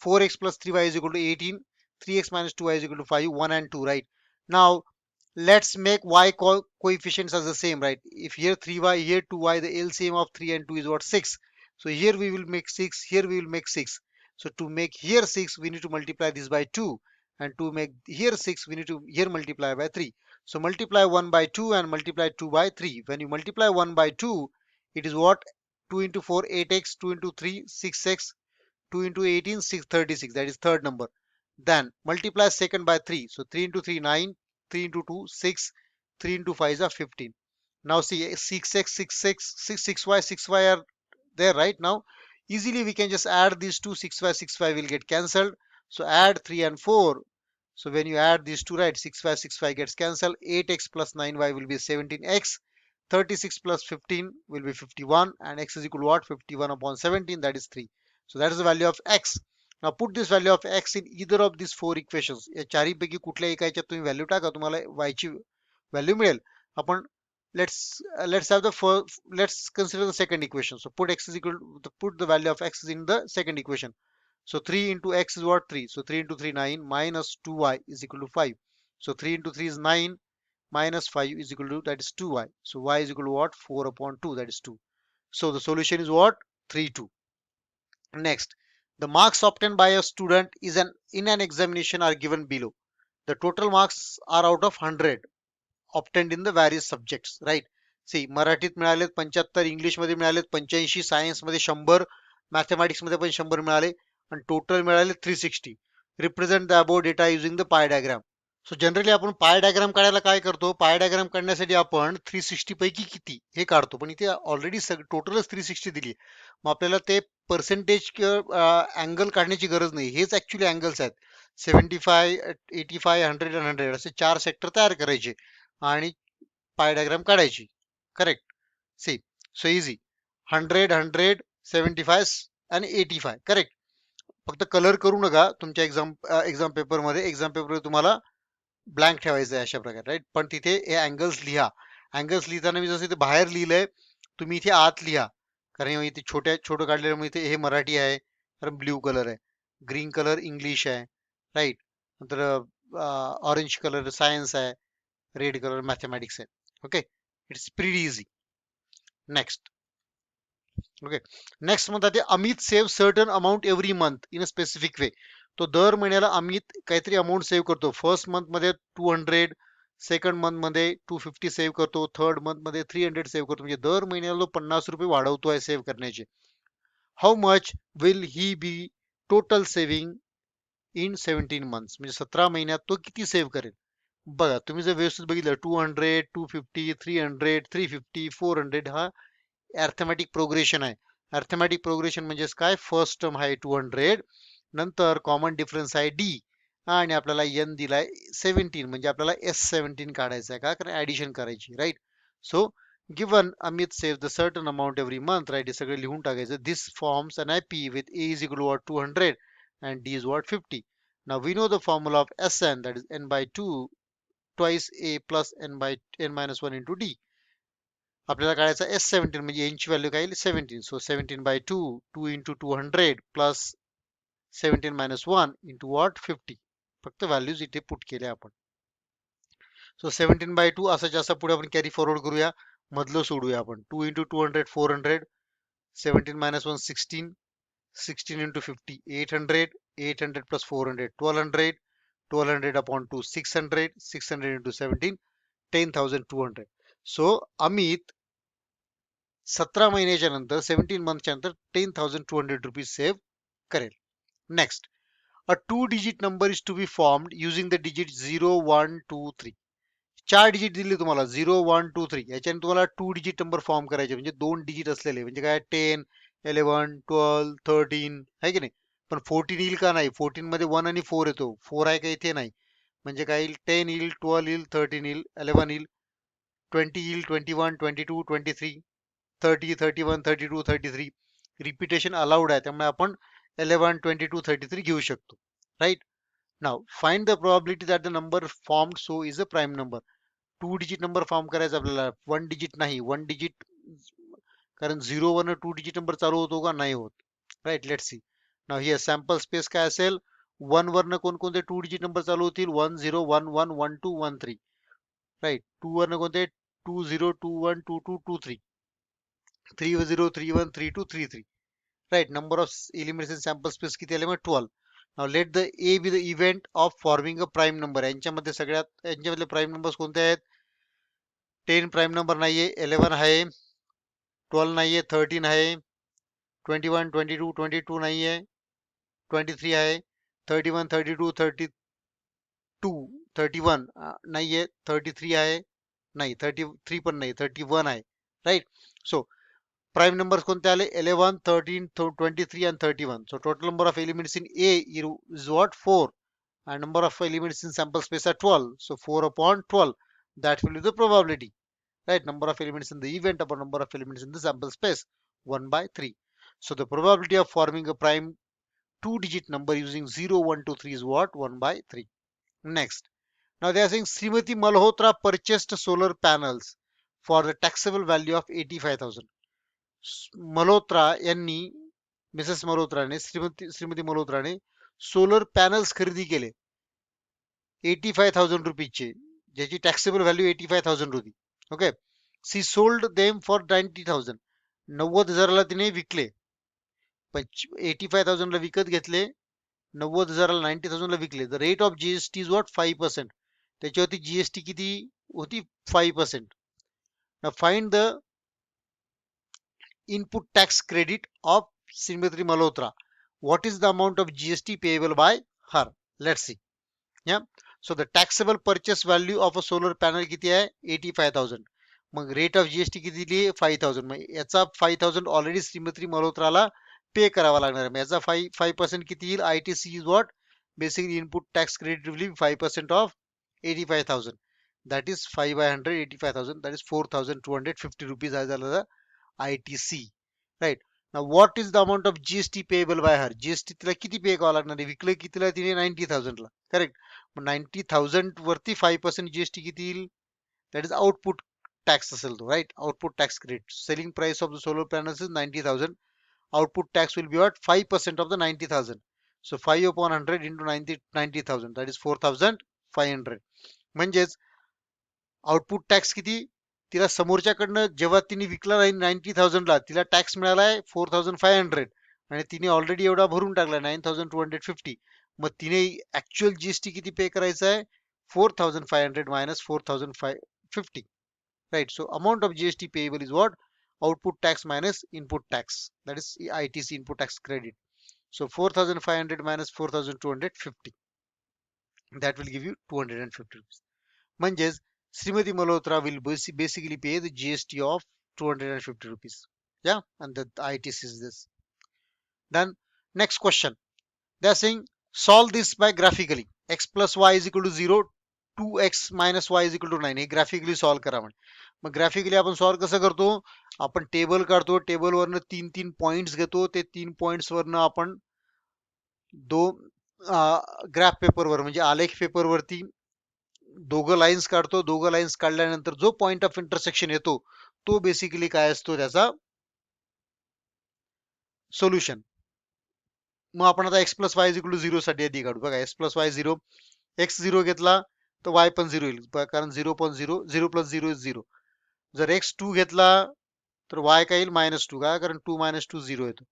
4x plus 3y is equal to 18, 3x minus 2y is equal to 5, 1 and 2, right? Now let's make y coefficients as the same, right? If here 3y, here 2y, the LCM of 3 and 2 is what? 6. So here we will make 6, here we will make 6. So to make here 6, we need to multiply this by 2. And to make here 6, we need to here multiply by 3. So multiply 1 by 2 and multiply 2 by 3. When you multiply 1 by 2, it is what? 2 into 4, 8x, 2 into 3, 6x, 2 into 18, 36. That is third number. Then multiply second by 3. So 3 into 3, 9. 3 into 2, 6. 3 into 5 is 15. Now see 6x, 6x, 6y, 6y are there right now. Easily we can just add these two. 6y, 6y will get cancelled. So add 3 and 4. So when you add these two, right, 6y, 6y gets cancelled. 8x plus 9y will be 17x. 36 plus 15 will be 51, and x is equal to what? 51 upon 17, that is 3. So that is the value of x. Now put this value of x in either of these four equations. या चारीपैकी कुठल्या एका याच्यात तुम्ही value टाका, तुम्हाला y ची value मिळेल. आपण let's have the first, let's consider the second equation. So put x is equal to, put the value of x in the second equation. So 3 into x is what? 3. So 3 into 3, 9, minus 2y is equal to 5. So 3 into 3 is 9, minus 5 is equal to, that is 2y. So y is equal to what? 4 upon 2, that is 2. So the solution is what? 3, 2. Next, the marks obtained by a student in an examination are given below. The total marks are out of 100 obtained in the various subjects, right? See, मराठीत मिळालेत 75, English मध्ये मिळालेत 85, science मध्ये 100, mathematics मध्ये पण 100 मिळाले, आणि total मिळाले 360. Represent the above data using the pie diagram. So generally आपण pie diagram काढायला काय करतो? पाय डायग्राम काढण्यासाठी आपण 360 पैकी किती हे काढतो, पण इथे ऑलरेडी टोटलच 360 दिली. मग आपल्याला ते पर्सेंटेज किंवा अँगल काढण्याची गरज नाही. हेच ऍक्च्युली अँगल्स आहेत. 75, 85, 100 आणि 100 असे 4 सेक्टर तयार करायचे आणि पाय डायग्राम काढायची. करेक्ट. सी, सो इझी. 100, 100, 75 आणि 85. करेक्ट. फक्त कलर करू नका तुमच्या एक्झाम पेपरमध्ये. एक्झाम पेपरमध्ये तुम्हाला ब्लँक ठेवायचं आहे अशा प्रकारे, राईट. पण तिथे हे अँगल्स लिहा. अँगल्स लिहिताना मी जसं इथे बाहेर लिहिलंय, तुम्ही इथे आत लिहा. कारण इथे छोटं काढलेलं, इथे हे मराठी आहे, कारण ब्ल्यू कलर आहे. ग्रीन कलर इंग्लिश आहे, राईट. नंतर ऑरेंज कलर सायन्स आहे, रेड कलर मॅथमॅटिक्स आहे. Okay, it's pretty easy. Next. Okay, next म्हणतात ते Amit save certain amount every month in a specific way. तो दर महिन्याला अमित काहीतरी अमाऊंट सेव्ह करतो. फर्स्ट मंथ मध्ये 200, सेकंड मंथ मध्ये 250 सेव्ह करतो, थर्ड मंथ मध्ये 300 सेव्ह करतो. म्हणजे दर महिन्याला तो 50 रुपये वाढवतो आहे सेव्ह करण्याचे. How much will he be total saving in 17 months. म्हणजे 17 महिन्यात तो किती सेव्ह करेल? बघा, तुम्ही जर व्यवस्थित बघितलं, 200, 250, 300, 350, 400, हा अर्थमॅटिक प्रोग्रेशन आहे. अर्थमॅटिक प्रोग्रेशन म्हणजेच काय? फर्स्ट टर्म आहे 200, नंतर कॉमन डिफरन्स आहे डी, आणि आपल्याला एन दिलाय 17, म्हणजे आपल्याला S17 काढायचं आहे. का? कारण ऍडिशन करायची, right. So given Amit save the certain amount every month, right. हे सगळे लिहून टाकायचं. This forms an IP with A is equal to 200 and D is what? 50. Now we know the formula of Sn, that is n by 2 twice A plus n by n minus 1 into D. आपल्याला काढायचा S17, म्हणजे n ची value काय येईल? 17. सो 17 by 2, 2 into 200 plus 17 minus 1 into what? 50. फक्त values इथे put केल्या आपण. सो 17 by 2 असं असं पुढे आपण कॅरी फॉरवर्ड करूया, मधलं सोडूया आपण. 2 into 200, 400, 17 minus 1, 16, 16 into 50, 800, 800 plus 400, 1200, 1200 upon 2, 600, 600 into 17, 10,200. सो अमित 17 महिन्याच्या नंतर, 17 मंथच्या नंतर 10,200 रुपीज सेव्ह करेल. Next, a 2 digit number is to be formed using the digit 0, 1, 2, 3. 4 digit दिले तुम्हाला, 0, 1, 2, 3. याच्याने तुम्हाला 2 digit नंबर फॉर्म करायचे, म्हणजे 2 डिजिट असलेले. म्हणजे काय? 10, 11, 12, 13, आहे की नाही? पण 14 येईल का? नाही. 14 मध्ये 1 आणि 4 येतो. 4 आहे का? इथे नाही. म्हणजे काय येईल? 10 येईल, 12 येईल, 13 येईल, 11 येईल, 20 येईल, 21, 22, 23, 30, 31, 32, 33. रिपिटेशन अलाउड आहे, त्यामुळे आपण 11, 22, 33 घेऊ शकतो, right. Now find the probability that the number formed so is a prime number. 2 digit number form करायचा आपल्याला, 1 digit नाही. 1 digit, कारण 0 वरनं 2 digit नंबर चालू होतो का? नाही होत, right. Let see. Now here sample space काय असेल? 1 वरनं कोणकोणते 2 digit नंबर चालू होतील? 1, 0, 1, 1, 1, 2, 1, 3, राईट. 2 वरनं कोणते? 2, 0, 2, 1, 2, 2, 2, 3, 3, 0, 3, 1, 3, 2, 3, 3. right? Number of elements in sample space किती आले मग 12. Now let the A be the event of forming a prime number. यांच्यामध्ये सगळ्यात यांच्यामधले प्राईम नंबर्स कोणते आहेत? 10 प्राईम नंबर नाहीये, 11 आहे, 12 नाहीये, 13 आहे, 21, 22, 22 नाहीये, 23 आहे, 31, 32, 32, 31 नाहीये, 33 आहे, नाही 33 पण नाही, 31 आहे, राईट? सो प्राईम नंबर्स कोणते आले? 11, 13, 23 and 31. So total number of elements in A is what? 4. And number of elements in sample space are 12. So 4 upon 12. That will be the probability. Right? Number of elements in the event upon number of elements in the sample space. 1 by 3. So the probability of forming a prime two-digit number using 0, 1, 2, 3 is what? 1 by 3. Next. Now they are saying Srimati Malhotra purchased solar panels for the taxable value of 85,000. Malhotra यांनी Mrs मल्होत्राने श्रीमती मल्होत्राने solar panels खरेदी केले 85,000 रुपीजचे, ज्याची taxable value 85,000 होती. Okay. She sold them for 90,000. 90,000ला तिने विकले. 85,000 ला विकत घेतले, 90,000ला 90,000 ला विकले. The rate of GST is what? 5%. त्याच्यावरती जीएसटी किती होती? 5%. Find the input tax credit of Srimati Malhotra. What is the amount of GST payable by her? Let's see. Yeah. So the taxable purchase value of a solar panel किती आहे? 85,000. मग rate of GST किती दिली? 5,000. मग याचा 5,000 already Shrimati मल्होत्राला पे करावा लागणार आहे. याचा 5% किती येईल? ITC is what? Basically input tax credit will be 5% of 85,000. That is 5 by 100, 85,000. That is 4,250 rupees आहे झालं ITC. Right. Now what is the amount of GST payable by her? GST तिला किती पे करावं लागणार आहे? विकलं कितीला तिने? 90,000 ला. करेक्ट. मग 90,000 वरती 5% GST किती येईल? That is output tax असेल तो, right? Output tax credit. Selling price of the solar panels is 90,000. Output tax will be what? 5% of the 90,000. So 5 upon 100 into 90,000. That is 4,500. म्हणजेच आउटपुट टॅक्स किती? तिला समोरच्याकडनं जेव्हा तिने विकला 90,000ला तिला टॅक्स मिळालाय 4,500 आणि तिने ऑलरेडी एवढा भरून टाकला 9,250. मग तिने ऍक्च्युअल जीएसटी किती पे करायचं आहे? 4,500 minus 4,550. Right. So amount of GST payable is what? Output tax minus input tax. That is ITC, input tax credit. So 4,500 minus 4,250. That will give you 250 rupees. म्हणजेच Srimati Malhotra will basically pay the GST of 250 rupees. Yeah, and the ITC is this. Then next question. They are saying solve this by graphically. X plus y is equal to 0, 2x minus y is equal to 9. हे graphically solve करा म्हणे. मग graphically आपण solve कसं करतो? आपण table काढतो, टेबलवरनं 3 points घेतो, ते 3 पॉइंट्स वरनं आपण ग्राफ पेपरवर म्हणजे आलेख पेपरवरती दोघं लाईन्स काढतो. दोघं लाईन्स काढल्यानंतर जो पॉइंट ऑफ इंटरसेक्शन येतो तो बेसिकली काय असतो? त्याचा सोल्युशन. मग आपण आता x plus Y is equal to 0 साठी आधी काढू. बघा x प्लस वाय 0, x 0 घेतला तर y पण 0 येईल, कारण 0 पण 0, 0 प्लस 0 इज 0. जर x 2 घेतला तर y काय येईल? -2. का? कारण 2 - 2 0 येतो.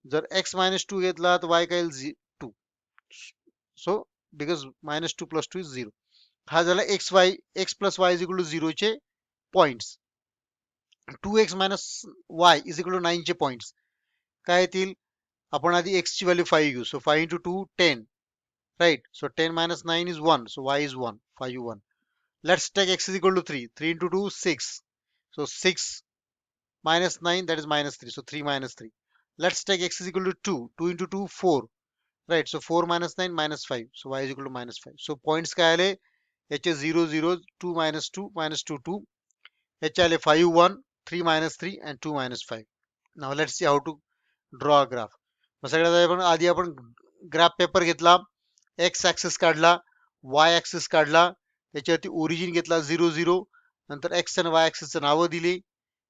जर x -2 घेतला तर y काय येईल? 2. So because -2 plus 2 is 0. हा झाला x plus Y is equal to 0 चे points. 2x minus y is equal to 9 चे पॉइंट्स काय येतील? आपण आधी x ची व्हॅल्यू 5 घेऊ. सो 5 into 2 10. Right. So 10 minus 9 is 1. So y is 1. 5 1. Let's take x is equal to 3. 3 into 2 6. So 6 minus 9, that is -3. So 3 minus 3. Let's take x is equal to 2. 2 into 2 4. Right. So 4 minus 9 -5. So y is equal to -5. So points काय आले? याचे 0 0, 2 minus 2 -2 2. याचे आले 5 1, 3 minus 3 and 2 minus 5. Now let's see how to draw a graph. मग सगळ्यात आधी आपण graph paper घेतला, x axis काढला, वाय ऍक्सिस काढला, त्याच्यावरती ओरिजिन घेतला 0 0, नंतर एक्स आणि वाय ऍक्सिसचं नावं दिली,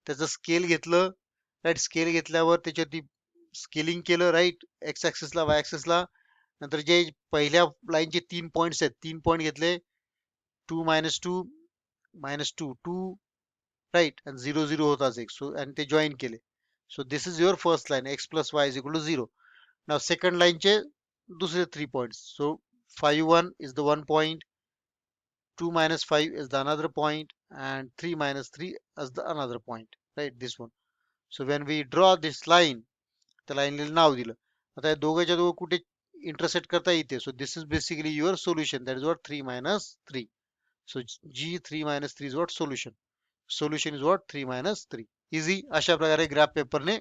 त्याचं स्केल घेतलं. राईट. स्केल घेतल्यावर त्याच्यावरती स्केलिंग केलं. राईट. एक्स ऍक्सिसला, वाय ऍक्सिसला. नंतर जे पहिल्या लाईनचे 3 पॉइंट्स आहेत, 3 पॉइंट घेतले. 2 -2 -2 2. राईट. आणि 0 0 होताच एक. सो आणि ते जॉईन केले. So this is your first line, x plus y is equal to 0. Now second line चे दुसरे 3 points. So 5 1 is the 1 point, 2 minus 5 is the another point, and 3 minus 3 is the another point, right? This one. So when we draw this line, त्या लाईनला नाव दिलं. आता या दोघांच्या दोघं कुठे इंटरसेक्ट करता येते. So this is basically your solution. That is what 3 minus 3. So G 3 minus 3 is what solution. Solution is what 3 minus 3. Easy. अशा प्रकारे ग्राफ पेपरने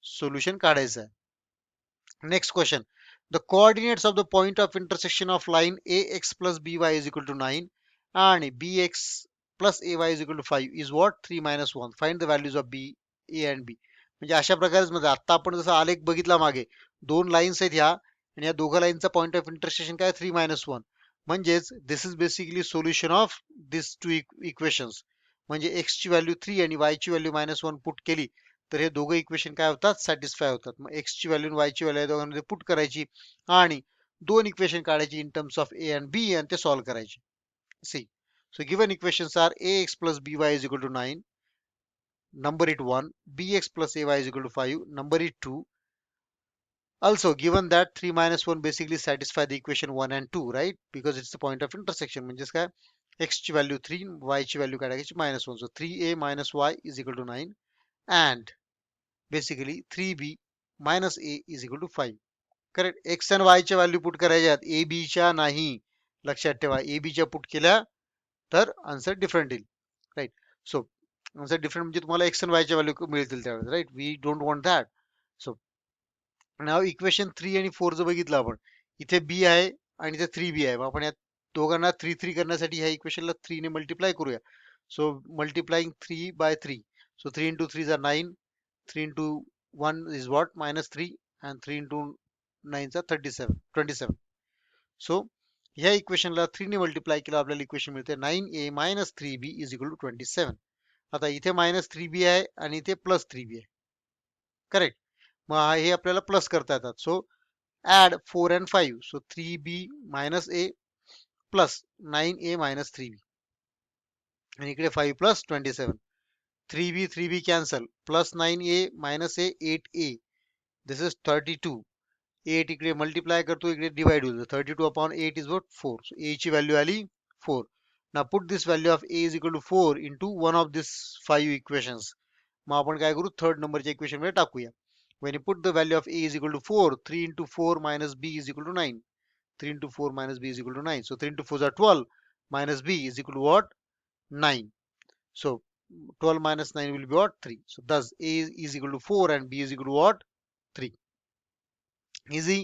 सोल्युशन काढायचं आहे. Next question. The coordinates of the point of intersection of line AX plus BY is equal to 9 and BX plus AY is equal to 5 is what? 3 minus 1. Find the values of B, A and B. म्हणजे अशा प्रकारेच मध्ये आता आपण जसा आलेख बघितला मागे दोन लाईन्स आहेत ह्या आणि या दोघा लाईनचा पॉइंट ऑफ इंटरसेक्शन काय 3 मायनस 1 म्हणजेच this is basically solution of this two equations म्हणजे एक्स ची व्हॅल्यू 3 आणि वाय ची व्हॅल्यू -1 पुट केली तर हे दोघं इक्वेशन काय होतात सॅटिस्फाय होतात. मग एक्स ची व्हॅल्यू वाय ची व्हॅल्यू दोघांमध्ये पुट करायची आणि दोन इक्वेशन काढायची in terms of a and b आणि ते सॉल्व्ह करायचे. See so given equations are ax plus by is equal to 9, number it 1, bx plus ay is equal to 5, number it 2. Also given that 3 minus 1 basically satisfy the equation 1 and 2, right? Because it's the point of intersection. म्हणजेच काय x ची value 3, y ची value काढायची -1. So 3a minus y is equal to 9 and basically 3b minus a is equal to 5. Correct. x आणि y च्या value put करायच्या आहेत, a b च्या नाही. लक्षात ठेवा, a b च्या पुट केल्या तर आन्सर डिफरंट येईल, राईट? सो आन्सर डिफरंट म्हणजे तुम्हाला x आणि y च्या व्हॅल्यू मिळतील त्यावेळेस, right? We don't want that. So now equation 3 आणि 4 जर बघितलं आपण, इथे b आहे आणि इथे 3b आहे. मग आपण या दोघांना 3 3 करण्यासाठी ह्या इक्वेशनला 3 ने मल्टिप्लाय करूया. सो multiplying 3 bye 3. So 3 into 3 is 9. 3 into 1 is what? -3. And 3 into 9 is 37, 27. सो ह्या इक्वेशनला 3 ने मल्टिप्लाय केलं आपल्याला इक्वेशन मिळते 9a minus 3b is equal to 27. आता इथे -3b आहे आणि इथे +3b आहे. करेक्ट. मग हे आपल्याला प्लस करता येतात. So add 4 and 5. So 3b minus a plus 9a minus 3b. आणि इकडे 5 plus 27. 3b 3b cancel. Plus 9a minus a 8a. This is 32. 8 इकडे मल्टिप्लाय करतो, इकडे डिवाइड होतो. 32 upon 8 is what? 4. So a ची व्हॅल्यू आली 4. Now put this value of a is equal to 4 into one of these 5 equations. मग आपण काय करू, third नंबरच्या इक्वेशन मध्ये टाकूया. When you put the value of a is equal to 4, 3 into 4 minus b is equal to 9. 3 into 4 minus b is equal to 9. So 3 into 4 are 12 minus b is equal to what? 9. So 12 minus 9 will be what? 3. So thus a is equal to 4 and b is equal to what? 3. Easy.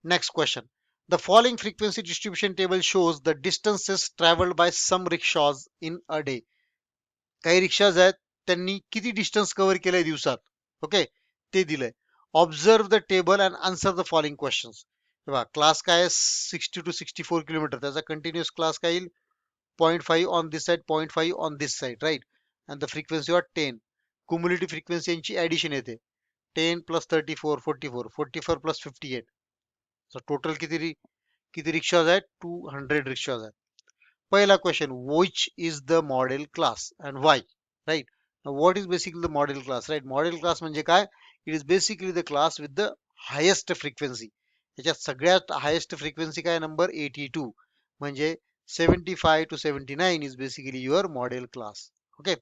Next question. The following frequency distribution table shows the distances traveled by some rickshaws in a day. काही रिक्षाज आहेत त्यांनी किती distance cover केलंय दिवसात, ओके, ते दिलंय. Observe the table and answer the following questions. तेव्हा क्लास काय आहे 60 to 64 किलोमीटर, त्याचा कंटिन्युअस क्लास काय येईल 0.5 on this side 0.5 on this side, right? And the frequency of 10. Cumulative frequency यांची ऍडिशन येते 10 plus 34 44 44 plus 58. So टोटल किती रिक्षाज आहेत 200 रिक्षाज आहेत. पहिला question, which is the model class and why, right? Now what is basically the model class, right? Model class म्हणजे काय? It is basically the class with the highest frequency. याच्यात सगळ्यात highest frequency काय number 82 म्हणजे 75 to 79 is basically your model class. Okay,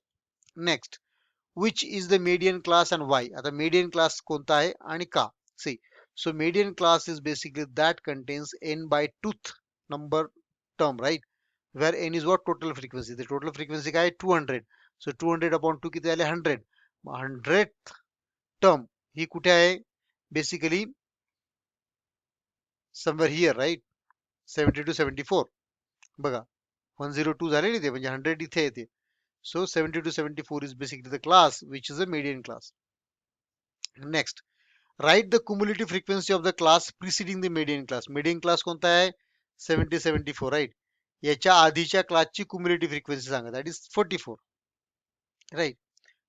next, which is the median class and why? आता median class कोणता आहे आणि का? See, so median class is basically that contains n by tooth number term, right? Where n is what? Total frequency. The total frequency काय 200. So 200 upon 2 किती आले 100. 100th term ही कुठे आहे? Basically somewhere here, right? 70 to 74. बघा 102 झालेली ते म्हणजे 100 इथे येते. So 70 to 74 is basically the class which is a median class. Next, write the cumulative frequency of the class preceding the median class. Median class कोणता आहे 70 74, right? याच्या आधीच्या क्लासची cumulative frequency Sanga, that is 44, right?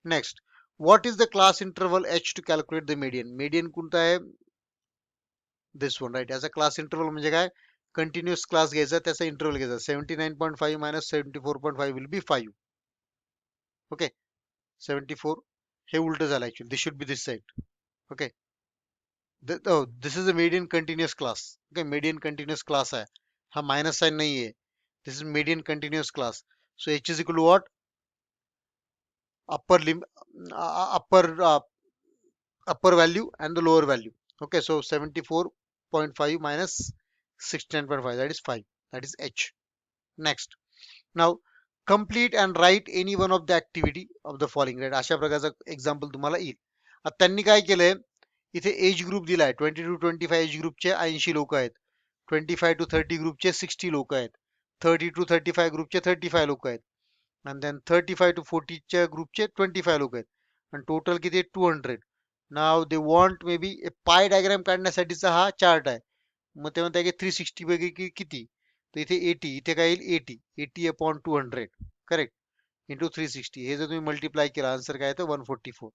Next, what is the class interval h to calculate the median? Median कोणता आहे this one, right? याचा class interval म्हणजे काय कंटिन्युअस क्लास घ्यायचा, त्याचा इंटरवल घ्यायचा. 79.5 minus 74.5 will be 5. Okay, 74 हे उलट झालं actually. This should be this side. Okay. This is a median continuous class. Okay, median continuous class आहे हा, मायनस साइन नाही आहे. This is median continuous class. So H is equal to what, upper lim upper value and the lower value. Okay, so 74.5 minus 69.5, that is 5, that is H. Next, now complete and write any one of the activity of the following. Right, अशा प्रकारचं example तुम्हाला येईल. आता त्यांनी काय केलंय, इथे age group दिलाय. 20 to 25 एज ग्रुपचे 80 लोक आहेत, 25 to 30 ग्रुपचे 60 लोक आहेत, 30 to 35 ग्रुपचे 35 लोक आहेत, आणि देन 35 to 40 च्या ग्रुपचे 25 लोक आहेत, आणि टोटल किती 200. Now they want maybe pie पाय डायग्राम काढण्यासाठीचा हा चार्ट आहे. मग ते म्हणतात की 360 पैकी किती, तर इथे 80, इथे काय येईल 80 अपॉन 200 करेक्ट, इंटू 360. हे जर तुम्ही मल्टिप्लाय केला आन्सर काय येतं 144.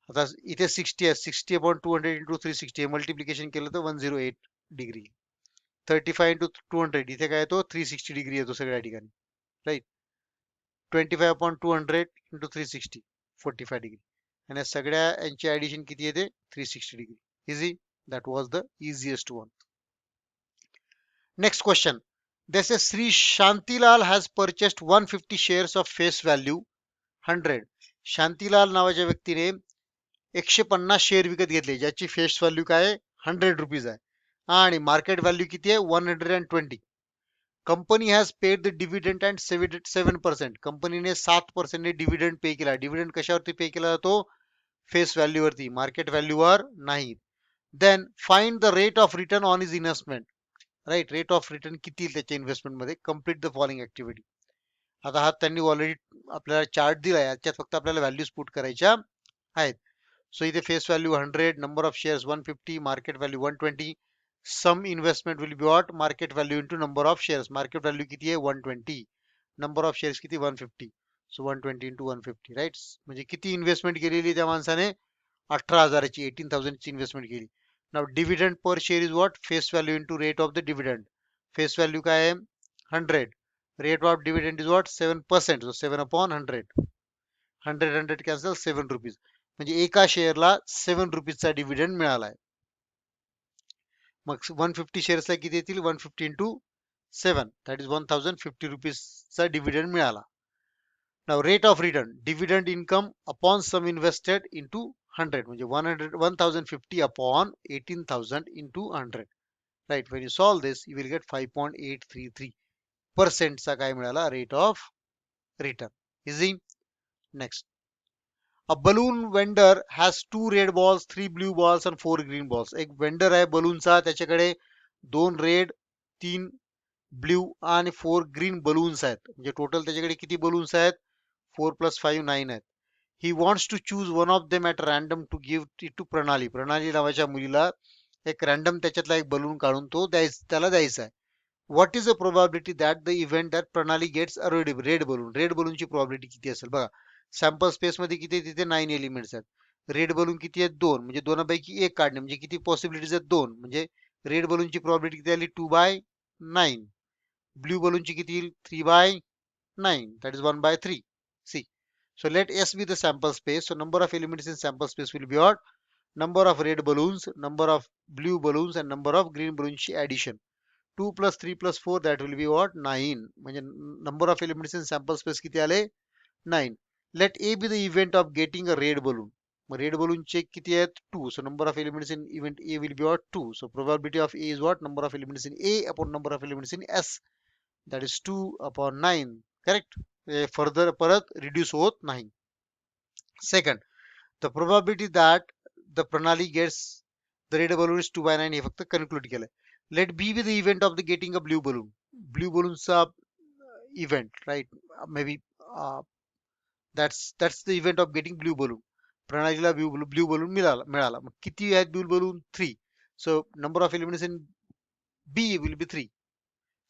आता इथे 60 आहे, 60 अपॉन 200 इंटू 360 हे मल्टिप्लिकेशन केलं तर 108 डिग्री. 35 इंटू 200 इथे काय येतो 360 डिग्री येतो सगळ्या ठिकाणी, राईट. 25 अपॉन 200 इंटू 360 45 डिग्री, आणि या सगळ्या यांची ऍडिशन किती येते 360 degree. Easy, that was the easiest one. Next question. They say Sri Shantilal has purchased 150 shares of face value 100. Shantilal नावाच्या व्यक्तीने 150 शेअर विकत घेतले ज्याची फेस व्हॅल्यू काय आहे 100 रुपीज आहे, आणि मार्केट व्हॅल्यू किती आहे 120. Company has paid the dividend and 7%. कंपनीने 7% डिव्हिडंड पे केला. डिव्हिडंड कशावरती पे केला जातो, फेस व्हॅल्यूवरती, मार्केट व्हॅल्यूवर नाही. Then find the rate of return on is investment. Right, rate of return किती त्याच्या इन्व्हेस्टमेंट मध्ये. Complete the following activity. आता हा त्यांनी ऑलरेडी आपल्याला चार्ट दिला, याच्यात फक्त आपल्याला व्हॅल्यूज पुट करायच्या आहेत. सो इथे face value 100, number of shares 150, market value 120. Sum investment will be what, market value into number of shares. Market value किती आहे 120, नंबर ऑफ शेअर्स किती 150, सो 120 इंटू 150. राईट, म्हणजे किती इन्व्हेस्टमेंट केलेली त्या माणसाने 18,000ची, 18,000ची इन्व्हेस्टमेंट केली. Now dividend per share is what, face value into rate of the dividend. Face value काय आहे 100, rate of dividend is what 7%, so 7 upon 100. 100 cancel 7 rupees, म्हणजे एका शेअरला 7 रुपीजचा डिव्हिडंड मिळाला आहे. मग 150 शेअर्सला किती येतील 150 इंटू 7, दॅट इज 1050 रुपीजचा डिव्हिडंड मिळाला. Now rate of return, dividend income upon sum invested into 100, म्हणजे 1050 upon 18,000 into 100. Right, when you solve this you will get 5.833% चा काय मिळाला rate of return. Easy. Next. A balloon vendor has 2 red balls, 3 blue balls and 4 green balls. एक vendor आहे बलूनचा, त्याच्याकडे 2 red, 3 blue आणि 4 green balloons आहेत. म्हणजे total त्याच्याकडे किती बलून्स आहेत 4 + 5 9 आहेत. He wants to choose one of them at random to give it to Pranali. Pranali नावाच्या मुलीला एक रँडम त्याच्यातला एक बलून काढून तो त्याला द्यायचा आहे. What is the probability that the event that Pranali gets a red balloon. Red बलूनची प्रोबॅबिलिटी किती असेल बघा. सॅम्पल स्पेस मध्ये किती, तिथे 9 एलिमेंट्स आहेत. रेड बलून किती आहेत 2, म्हणजे दोनापैकी एक काढणे, म्हणजे किती पॉसिबिलिटीज आहेत 2, म्हणजे रेड बलूनची प्रोबॅबिलिटी किती आली 2/9. ब्ल्यू बलूनची किती येईल 3/9, that is 1/3. See, so let S be the sample space. So number of elements in sample space will be what, number of red balloons, number of blue balloons and number of green balloons ची addition. 2 + 3 + 4 that will be what 9. म्हणजे number of elements in sample space किती आले 9. Let A be the event of getting a red balloon. मग red balloon check किती आहेत 2. So number of elements in event A will be what 2. So probability of A is what, number of elements in A upon number of elements in S, that is 2 upon 9. Correct. Further परत reduce होत नाही. Second, the probability that the Pranali gets the red balloon is 2/9. हे फक्त conclude केलंय. Let B B the event of the getting a blue balloon. Blue बलूनचा event, right, maybe that's the event of getting blue balloon. प्रणालीला blue balloon मिळाला. मग किती आहेत blue balloon 3. So number of elements in B will be 3.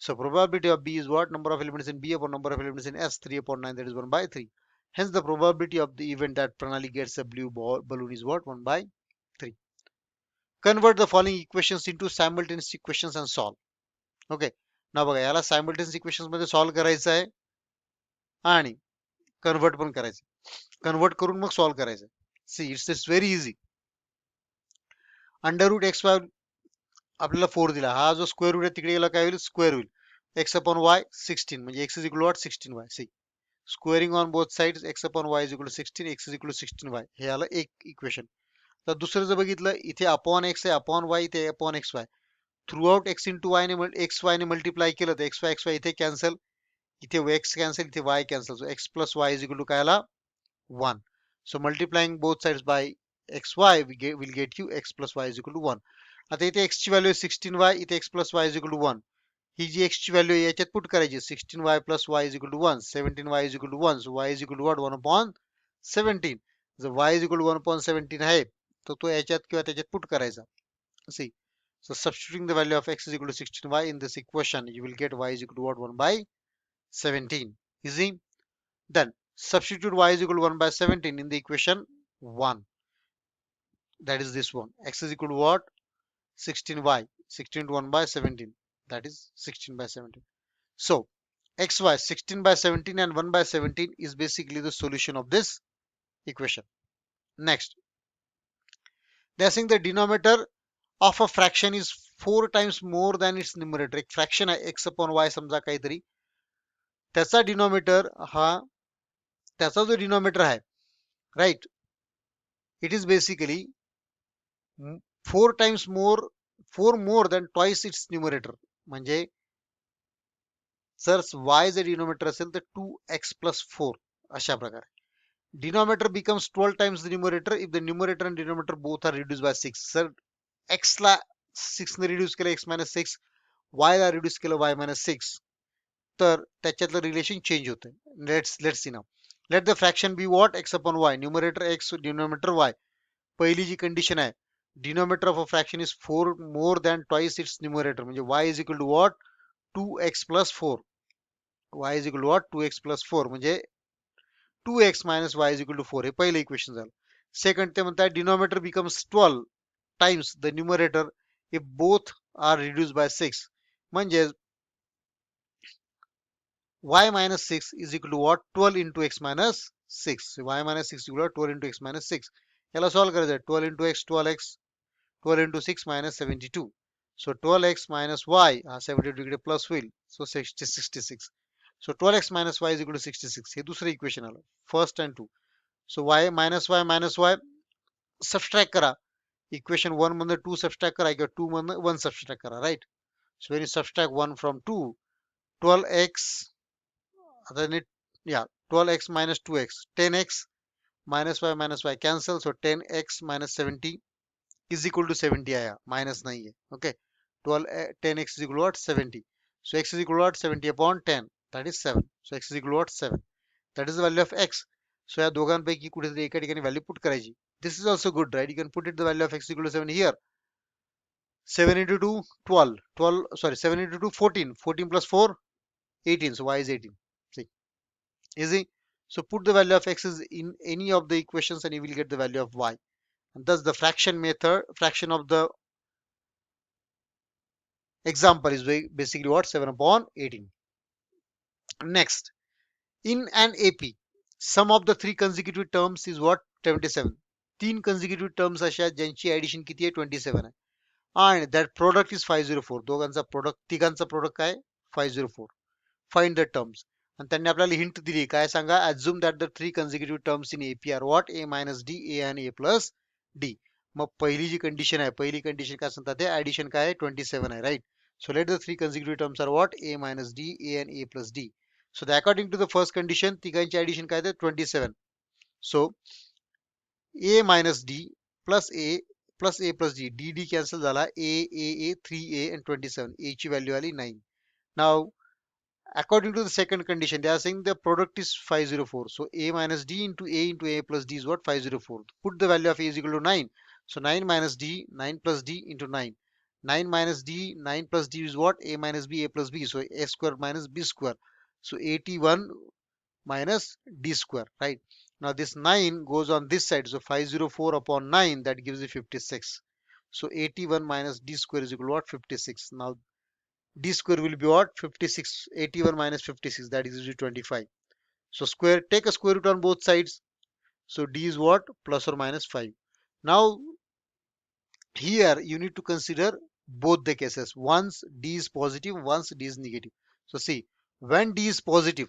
So probability of B is what, number of elements in B upon number of elements in S, 3 upon 9, that is 1/3. Hence the probability of the event that Pranali gets a blue balloon is what, 1/3. Convert the following equations into simultaneous equations and solve. Okay, now बघा याला simultaneous equations मध्ये solve करायचं आहे आणि convert पण करायचं. Convert करून मग सॉल्व्ह करायचं. See it's very easy. Under root x y आपल्याला 4 दिला. हा जो स्क्वेअर रूट आहे तिकडे गेला काय होईल? स्क्वेअर होईल. एक्स अपॉन वाय 16 म्हणजे X is equal to 16 Y. See squaring on both sides X upon Y is equal to 16, X is equal to 16 Y. हे आलं एक इक्वेशन. तर दुसरं जर बघितलं इथे अपॉन एक्स आहे, अपॉन वाय इथे upon X Y. Throughout X into Y ने एक्स वाय ने मल्टिप्लाय केलं तर एक्स वाय इथे कॅन्सल, इथे एक्स कॅन्सल, इथे y cancel. So x plus Y is equal to काय आला? 1. So multiplying both sides by xy will get you x plus y is equal to 1. आता इथे x ची व्हॅल्यू आहे 16y, इथे x plus y is equal to 1. ही जी x ची व्हॅल्यू आहे याच्यात पुट करायची. 16y plus y is equal to 1, 17y is equal to 1. So y is equal to what? 1 upon 17. जर y is equal to 1 upon 17 आहे तर तो याच्यात किंवा त्याच्यात पुट करायचा. See. So substituting the value of x is equal to 16y in this equation, you will get y is equal to what? 1 by 17. Easy? Then substitute y is equal to 1 by 17 in the equation 1. That is this one. X is equal to what? 16y. 16 to 1 by 17. That is 16 by 17. So xy 16 by 17 and 1 by 17 is basically the solution of this equation. Next, they are saying the denominator of a fraction is 4 times more than its numerator. एक fraction आहे x upon y समजा काहीतरी, त्याचा denominator हा त्याचा जो denominator आहे, right, it is basically 4 times more, 4 more than twice its numerator. म्हणजे जर y जर डिनोमिनेटर असेल तर 2x plus 4 अशा प्रकारे. Denominator becomes 12 times the numerator if the numerator and denominator both are reduced by 6. Sir x ला 6 ने reduce केलं x minus 6, y ला रिड्यूस केलं y minus 6, तर त्याच्यातलं रिलेशन चेंज होतं. Let's see now. Let the fraction be what? x upon y. Numerator x, denominator y. पहिली जी कंडिशन आहे, denominator of a fraction is 4 more than twice its numerator. म्हणजे y is equal to what? 2x plus 4. y is equal to what? 2x plus 4. म्हणजे 2x minus y is equal to 4. हे पहिलं equation झालं. Second ते म्हणतात denominator becomes 12 times the numerator if both are reduced by 6. म्हणजे y minus 6 is equal to what? 12 into x minus 6. y minus 6 is equal to 12 into x minus 6. याला solve करायचं आहे. 12 into x, 12x. 12 into 6 minus 72. So 12x minus y, 72 इकडे plus होईल. So 66. So 12x minus y is equal to 66. हे दुसरं equation आलं. First and two. So y minus y subtract करा. Equation 1 मधनं 2 subtract करा किंवा 2 मधनं 1 सबस्ट्रॅक्ट करा, right? So when you subtract 1 from 2, 12x, आता नीट, या 12x minus 2x, 10x minus y cancel. So 10x minus 70 is equal to 70 आया, minus नहीं है. Okay, 12 10x is equal to what? 70. So x is equal to what? 70 upon 10, that is 7. So x is equal to what? 7. That is the value of x. So या दोघांपैकी कुठेतरी एका ठिकाणी value put करायची. This is also good, right? You can put it the value of x equal to 7 here. 7 into 2 12, 12, sorry, 7 into 2 14, 14 plus 4 18. So y is 18. See, easy. So put the value of x is in any of the equations and you will get the value of y. And thus the fraction method, fraction of the example is basically what? 7 upon 18. Next, in an AP, sum of the three consecutive terms is what? 27. तीन consecutive terms अशा ज्यांची addition किती आहे? 27 आहे. आणि that product is 504. दोघांचा product, तिघांचा product काय? 504. Find the terms. आणि त्यांनी आपल्याला हिंट दिली, काय सांगा? Assume that the three consecutive terms in AP are what? A minus D, A and A plus D. मग पहिली जी कंडिशन आहे, पहिली कंडिशन काय सांगतात? ते ऍडिशन काय आहे? 27 आहे, right? So let the three consecutive terms are what? A minus D, A and A plus D. So the, according to the first condition, तिघांची ऍडिशन काय आहे? 27. So A minus D plus A plus A plus D. D D cancel झाला. A 3A and 27. A ची value आली 9. Now according to the second condition, they are saying the product is 504. So A minus D into A plus D is what? 504. Put the value of A is equal to 9. So 9 minus D, 9 plus D into 9. 9 minus D, 9 plus D is what? A minus B, A plus B. So A square minus B square. So 81 minus D square, right? Now this 9 goes on this side. So 504 upon 9, that gives you 56. So 81 minus D square is equal to what? 56. Now D square will be what? 56. 81 minus 56, that is 25. So square, take a square root on both sides. So D is what? Plus or minus 5. Now here you need to consider both the cases. Once D is positive, once D is negative. So see, when D is positive,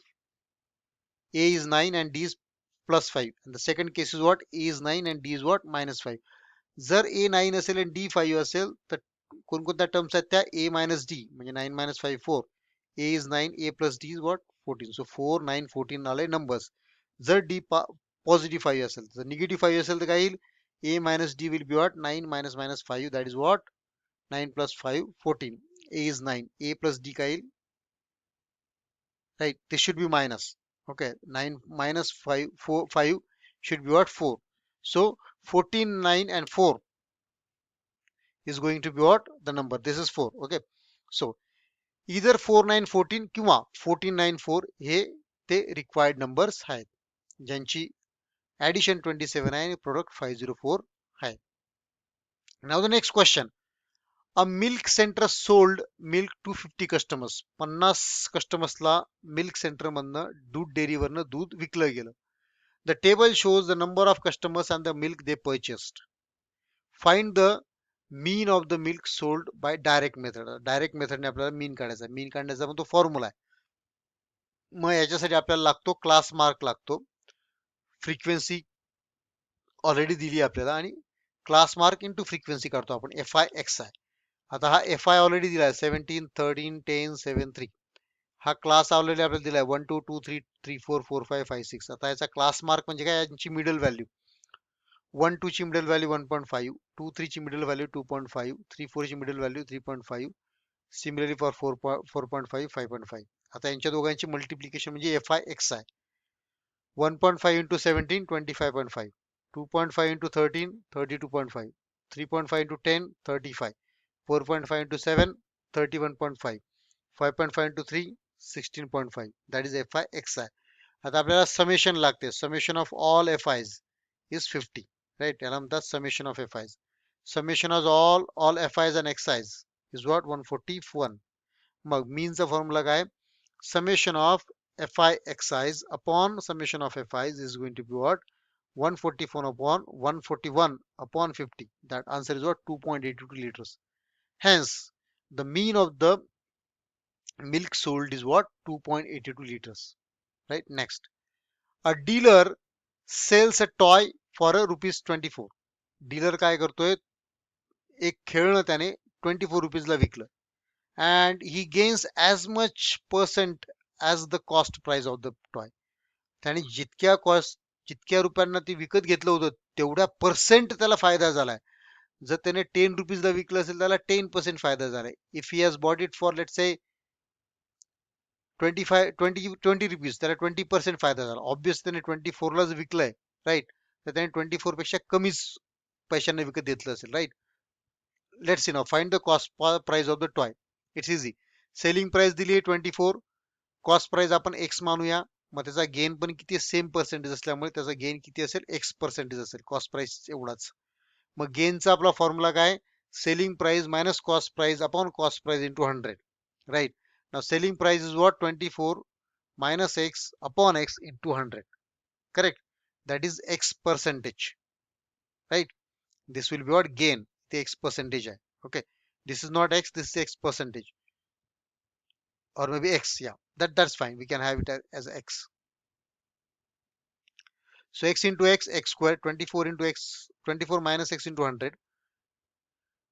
A is 9 and D is plus 5. And the second case is what? A is 9 and D is what? Minus 5. जर A 9 असेल आणि D 5 असेल तर कोणकोणत्या terms आहेत त्या A minus D म्हणजे 9 minus 5 4. A is 9, A plus D is what? 14. So 4, 9, 14 आले numbers. जर D positive 5 असेल तर negative 5 असेल तर काय येईल? A minus D will be what? 9 minus minus 5. That is what? 9 plus 5, 14. A is 9. A plus D काय येईल? Right? This should be minus. Okay. 9 minus 5, 4, 5 should be what? 4. So 14, 9 and 4 is going to be what? The number. This is 4. Okay. So either 4, 9, 14 किंवा 14, 9, 4 हे ते required numbers आहेत ज्यांची addition 27 आहे आणि product 504 आहे. Now the next question. A milk center sold milk to 50 customers. 50 customers milk center मधनं दूध dairy वरनं दूध विकलं गेलं. The table shows the number of customers and the milk they purchased. Find the mean of the milk sold by direct method. Direct मेथडने आपल्याला mean काढायचा. Mean काढण्याचा पण तो फॉर्म्युला आहे. मग याच्यासाठी आपल्याला लागतो क्लास मार्क लागतो. फ्रिक्वेन्सी ऑलरेडी दिली आपल्याला आणि क्लास मार्क इंटू फ्रिक्वेन्सी काढतो आपण एफ आय एक्स आय. आता हा एफ आय ऑलरेडी दिलाय 17, 13, 10, 7, 3. हा क्लास ऑलरेडी आपल्याला दिलाय 1, 2, 2, 3, 3, 4, 4, 5, 5, 6. आता याचा क्लास मार्क म्हणजे काय? यांची मिडल व्हॅल्यू 1, 2 ची मिडल व्हॅल्यू 1.5, 2, 3 ची मिडल व्हॅल्यू 2.5, 3, 4 ची मिडल व्हॅल्यू 3.5, सिमिलरली फॉर 4.5, 5.5. आता यांच्या दोघांची मल्टिप्लिकेशन म्हणजे F I X I. 1.5 into 17, 25.5. 2.5 into 13, 32.5. 3.5 into 10, 35. 4.5 into 7, 31.5. 5.5 into 3, 16.5. That is FI आता आपल्याला समेशन लागते. Summation of all FIs is 50. Right, याला म्हणतात summation of FIs. Summation of all FIs and XIs is what? 141. मग मीनचा formula काय? Summation of FI XIs upon summation of FIs is going to be what? 144 upon 141 upon 50. That answer is what? 2.82 liters. Hence, the mean of the milk sold is what? 2.82 liters. Right? Next. A dealer sells a toy for a rupees 24. Dealer काय करतोय? एक खेळणं त्याने 24 रुपीजला विकलं. And he gains as much percent as the cost price of the toy. त्याने जितक्या रुपयांना ते विकत घेतलं होतं तेवढ्या पर्सेंट त्याला फायदा झालाय. जर त्याने 10 रुपीजला विकलं असेल त्याला 10% फायदा झालाय. If he has bought it for let say 20 rupees त्याला 20% फायदा झाला. ऑब्वियस त्याने 24 लाच विकलंय, राईट, तर त्याने 24 पेक्षा कमीच पैशांना विकत घेतलं असेल, right. Let's see now find the cost price of the toy. It's easy. Selling price दिली आहे 24, कॉस्ट प्राइस आपण एक्स मानूया. मग त्याचा गेन पण किती? सेम पर्सेंटेज असल्यामुळे त्याचा गेन किती असेल? एक्स पर्सेंटेज असेल. कॉस्ट प्राइस एवढाच. मग गेनचा आपला फॉर्म्युला काय? Selling price minus cost price upon cost price into 100. Right. Now selling price is what? 24 minus x upon x into 100. Correct? That is x percentage. Right? This will be what? Gain. The x percentage. Okay. This is not x, this is x percentage. Or maybe x. Yeah. That's fine. We can have it as x. So x into x, x squared. 24 into x, 24 minus x into 100.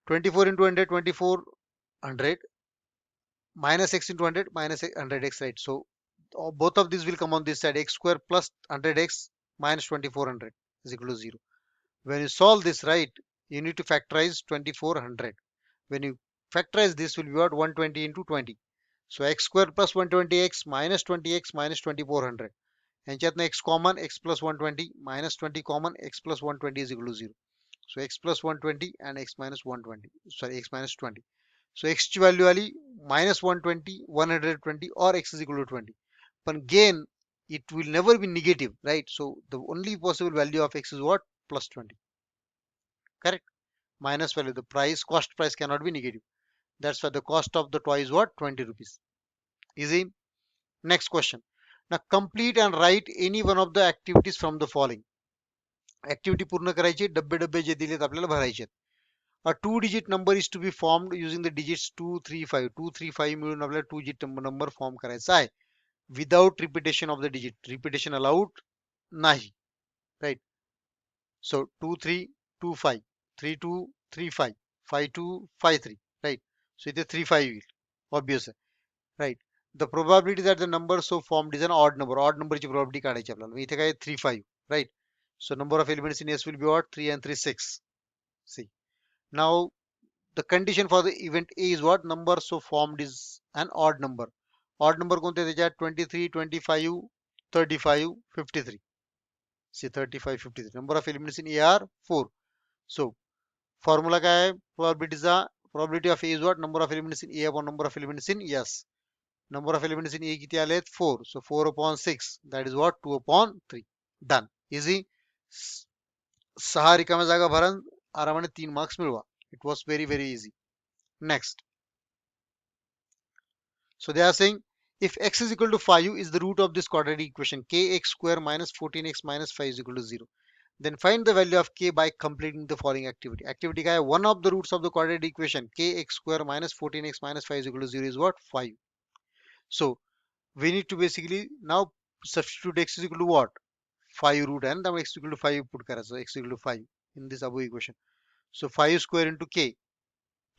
24 into 100, 2400. Minus x into 100, minus 100x, right? So both of these will come on this side. X square plus 100x minus 2400 is equal to 0. When you solve this, right, you need to factorize 2400. When you factorize this, will be what? 120 into 20. So x square plus 120x minus 20x minus 2400. ह्यांच्यातनं x common, x plus 120 minus 20 common, x plus 120 is equal to 0. So x plus 120 and x minus 120. Sorry, x minus 20. So x ची value आली minus 120, 120 or x is equal to 20. But again, it will never be negative, right? So the only possible value of x is what? Plus 20. Correct? Minus value, the price, cost price cannot be negative. That's why the cost of the toy is what? 20 rupees. Easy. Next question. Now complete and write any one of the activities from the following. Activity पूर्ण करायची, डब्बे डब्बे जे दिलेत आपल्याला भरायचे. अ 2 digit number is to be formed using the digits 2, 3, 5. 2, 3, 5 मिळून आपल्याला 2 digit number form करायचा आहे. Without repetition of the digit. Repetition allowed नाही. राईट. सो 2, 3, 2, 5. 3, 2, 3, 5. 5, 2, 5, 3. राईट. सो इथे 3, 5 येईल. ऑब्वियस आहे. Right. The probability that the number so formed is an odd number. Odd नंबरची probability काढायची आपल्याला. इथे काय 3, 5. Right. So number of elements in S will be what? 3 and 3, 6. See. Now the condition for the event A is what? Number so formed is an odd number. Odd number कोणते त्याच्यात 23, 25, 35, 53. See 35, 53. Number of elements in A are 4. So formula काय आहे? Probability of A is what? Number of elements in A upon number of elements in S. Number of elements in A किती आलेत? 4. So 4 upon 6. That is what? 2 upon 3. Done. Easy. 6 रिकाम्या जागा भरा, आरामाने 3 marks मिळवा. It was very very easy. Next. So they are saying if x is equal to 5 is the root of this quadratic equation kx square minus 14x minus 5 is equal to 0. Then find the value of k by completing the following activity. Activity काय? One of the roots of the quadratic equation kx square minus 14x minus 5 is equal to 0 is what? 5. So we need to basically now substitute x is equal to what? 5 root and then x is equal to 5 put करायचं. X is equal to 5 in this above equation. So 5 square into k.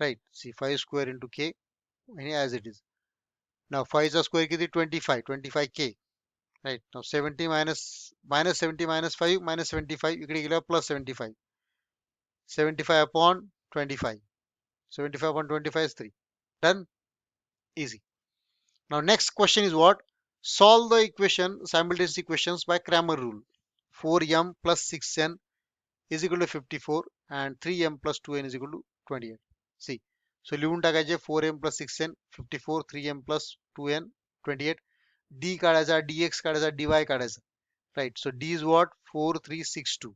Right. See 5 square into k as it is. Now 5 square किती? 25. 25k. Right. Now 70 minus 70 minus 5 minus 75. इकडे गेल्यावर plus 75. 75 upon 25. 75 upon 25 is 3. Done. Easy. Now next question is what? Solve the equation, simultaneous equations by Cramer rule. 4m plus 6n is equal to 54 and 3m plus 2n is equal to 28. See. So लिहून टाकायचे 4m plus 6n 54 3m plus 2n 28. d काढायचा, dx काढायचा, dy काढायचा. Right. So d is what? 4 3 6 2.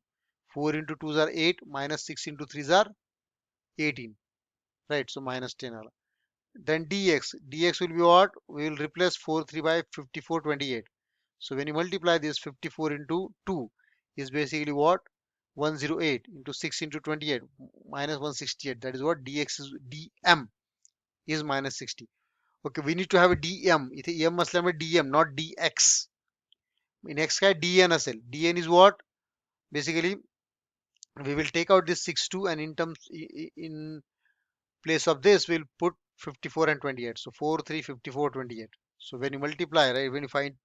4 into 2 are 8 minus 6 into 3 are 18. Right. So minus 10 आला. Then dx will be what? We will replace 4 3 by 54 28. So when you multiply this 54 into 2 is basically what? 108 into 6 into 28 minus 168. That is what dx is dm is minus 60. Okay, we need to have a dm. इथे m असल्यामुळे dm not dx. In x काय dn असेल. dn is what? Basically we will take out this 62 and in place of this we'll put 54 and 28. So 4 3 54 28. So when you multiply, right, when you find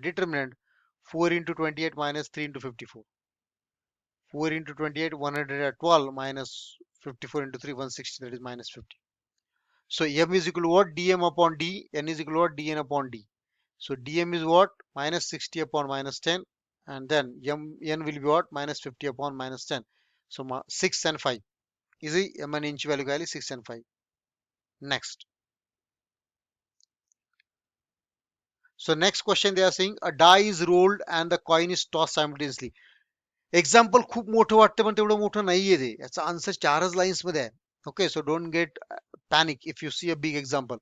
determinant, 4 into 28 minus 3 into 54. 4 into 28 112 minus 54 into 3 160, that is minus 50. So m is equal to what? dm upon d. N is equal to what? dn upon d. So dm is what? Minus 60 upon minus 10, and then n will be what? Minus 50 upon minus 10. So 6 and 5. Easy. M and inch value value 6 and 5. Next. So next question they are saying a die is rolled and the coin is tossed simultaneously. Example खूप मोठं वाटतं पण तेवढं मोठं नाहीये ते. याचा answer 4च lines मध्ये आहे. Okay, so don't get panic if you see a big example.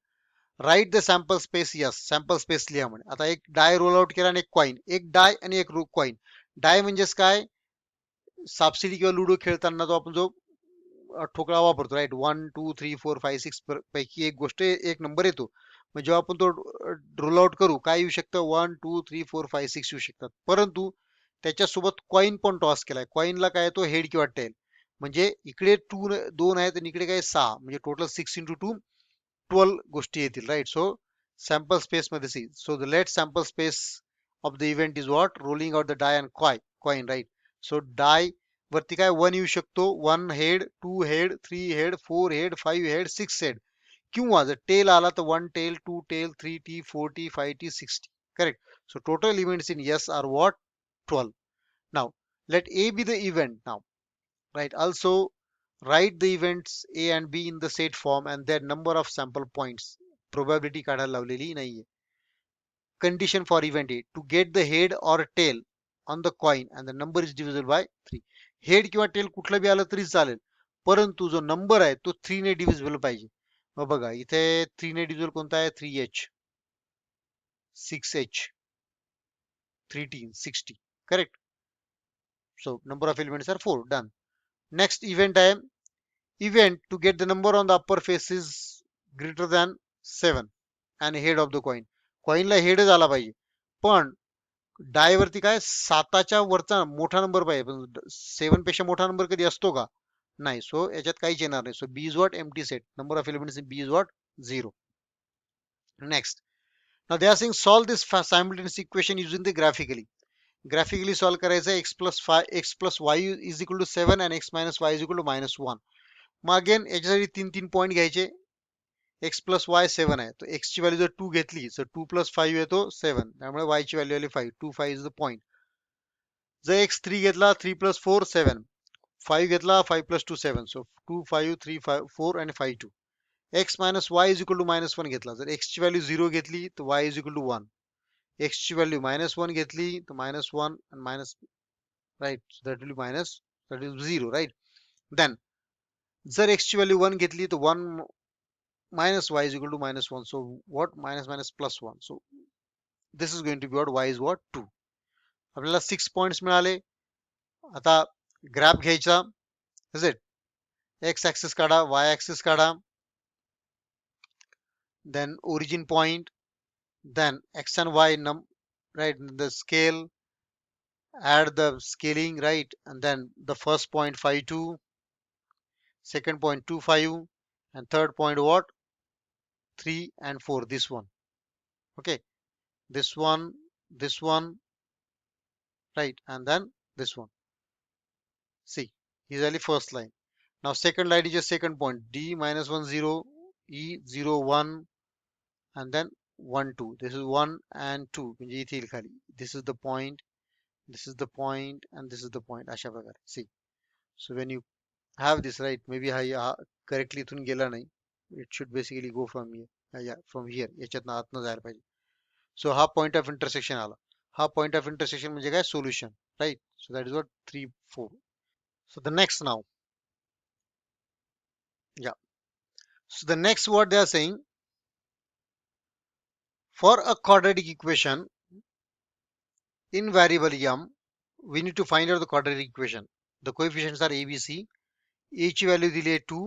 Right the sample space. Yes, sample space लिहा म्हणे. आता एक डाय रोल आउट केला आणि एक कॉइन. एक डाय आणि एक कॉइन. डाय म्हणजेच काय? सापसिडी किंवा लुडो खेळताना जो आपण जो ठोकळा वापरतो, राईट. 1 2 3 4 5 6 पैकी एक गोष्ट एक नंबर येतो. मग जेव्हा आपण तो रोल आउट करू काय येऊ शकतं? 1 2 3 4 5 6 येऊ शकतात. परंतु त्याच्यासोबत कॉइन पण टॉस केलाय. कॉइनला काय येतो? हेड किंवा टेल. म्हणजे इकडे 2 आहेत आणि इकडे काय 6. म्हणजे टोटल 6 into 2 12 गोष्टी येतील. राईट. सो सॅम्पल स्पेस मध्ये see. So the let sample space of the event is what? Rolling out the die and coin. Right. So die वरती काय 1 येऊ शकतो. 1 head, 2 head, 3 head, 4 head, 5 head, 6 head. किंवा जर tail आला तर 1 tail, 2 tail, 3 T, 4 T, 5 T, 6 T. Correct. So total events in yes are what? 12. Now let A be the event now. Right. Also write the events A and B in the set form and their number of sample points. Probability काढायला लावलेली नाहीये. Condition for event A to get the head or tail on the coin and the number is divisible by 3. Head किंवा tell कुठलं B आलं तरी चालेल, परंतु जो नंबर आहे तो 3 ने डिव्हिजिबल पाहिजे. मग बघा इथे 3 ने डिव्हिजिबल कोणता आहे? 3h, 6h, 3t, 6t. Correct. So number of elements are 4. Done. Next event आहे event to get the number on the upper face is greater than 7 and head of the coin. कॉइनला हेडच आला पाहिजे, पण di वरती काय 7च्या वरचा मोठा number पाहिजे, पण 7 पेक्षा मोठा नंबर कधी असतो का? नाही. सो याच्यात काहीच येणार नाही. So B is what empty set. Number of elements in B is what 0. Next. Now they are saying solve this simultaneous equation using the graphically solve करायचं x plus 5 x plus y is equal to 7 and x minus y is equal to minus 1. Mug again याच्यासाठी 3 point घ्यायचे. x plus y 7 आहे, तर x ची value जर 2 घेतली तर 2 plus 5 येतो 7, त्यामुळे y ची व्हॅल्यू आली 5. 2 5 इज द पॉईंट. जर x 3 घेतला 3 plus 4 7, 5 घेतला 5 plus 2 7, सो 2 5 3 5 4 आणि 5 2. x minus y is equal to minus 1 घेतला, जर x ची व्हॅल्यू 0 घेतली तर y is equal to 1. x ची व्हॅल्यू minus 1 घेतली तर minus 1 and minus, right, so that will be minus, that is 0, right. Then जर x ची व्हॅल्यू 1 घेतली तर 1 minus y is equal to minus 1. So what? Minus minus plus 1. So this is going to be what? Y is what? 2. आपल्याला 6 points मिळाले. आता graph घ्यायचा. Is it? x axis काढा, y axis काढा, then origin point, then x and y right, the scale, add the scaling, right, and then the first point 5 2, second point 2 5, and third point what? 3 and 4, this one. Okay, this one, right, and then this one. See, here's only first line. Now second line is just second point, d minus 1 0, e 0 1, and then 1 2. This is 1 and 2. म्हणजे इथे येईल खाली. This is the point, this is the point, and this is the point. अशा प्रकारे. See, so when you have this, right, maybe हा correctly इथून गेला नाही. It should basically go from here. Yeah, from here. याच्यातनं आतनं जायला पाहिजे. So हा point of intersection आला. हा point of intersection म्हणजे काय? Solution, right? So that is what 3 4. So the next now. Yeah. So the next what they are saying, for a quadratic equation in variable m, we need to find out the quadratic equation. The coefficients are a, b, c. A ची value दिली आहे 2,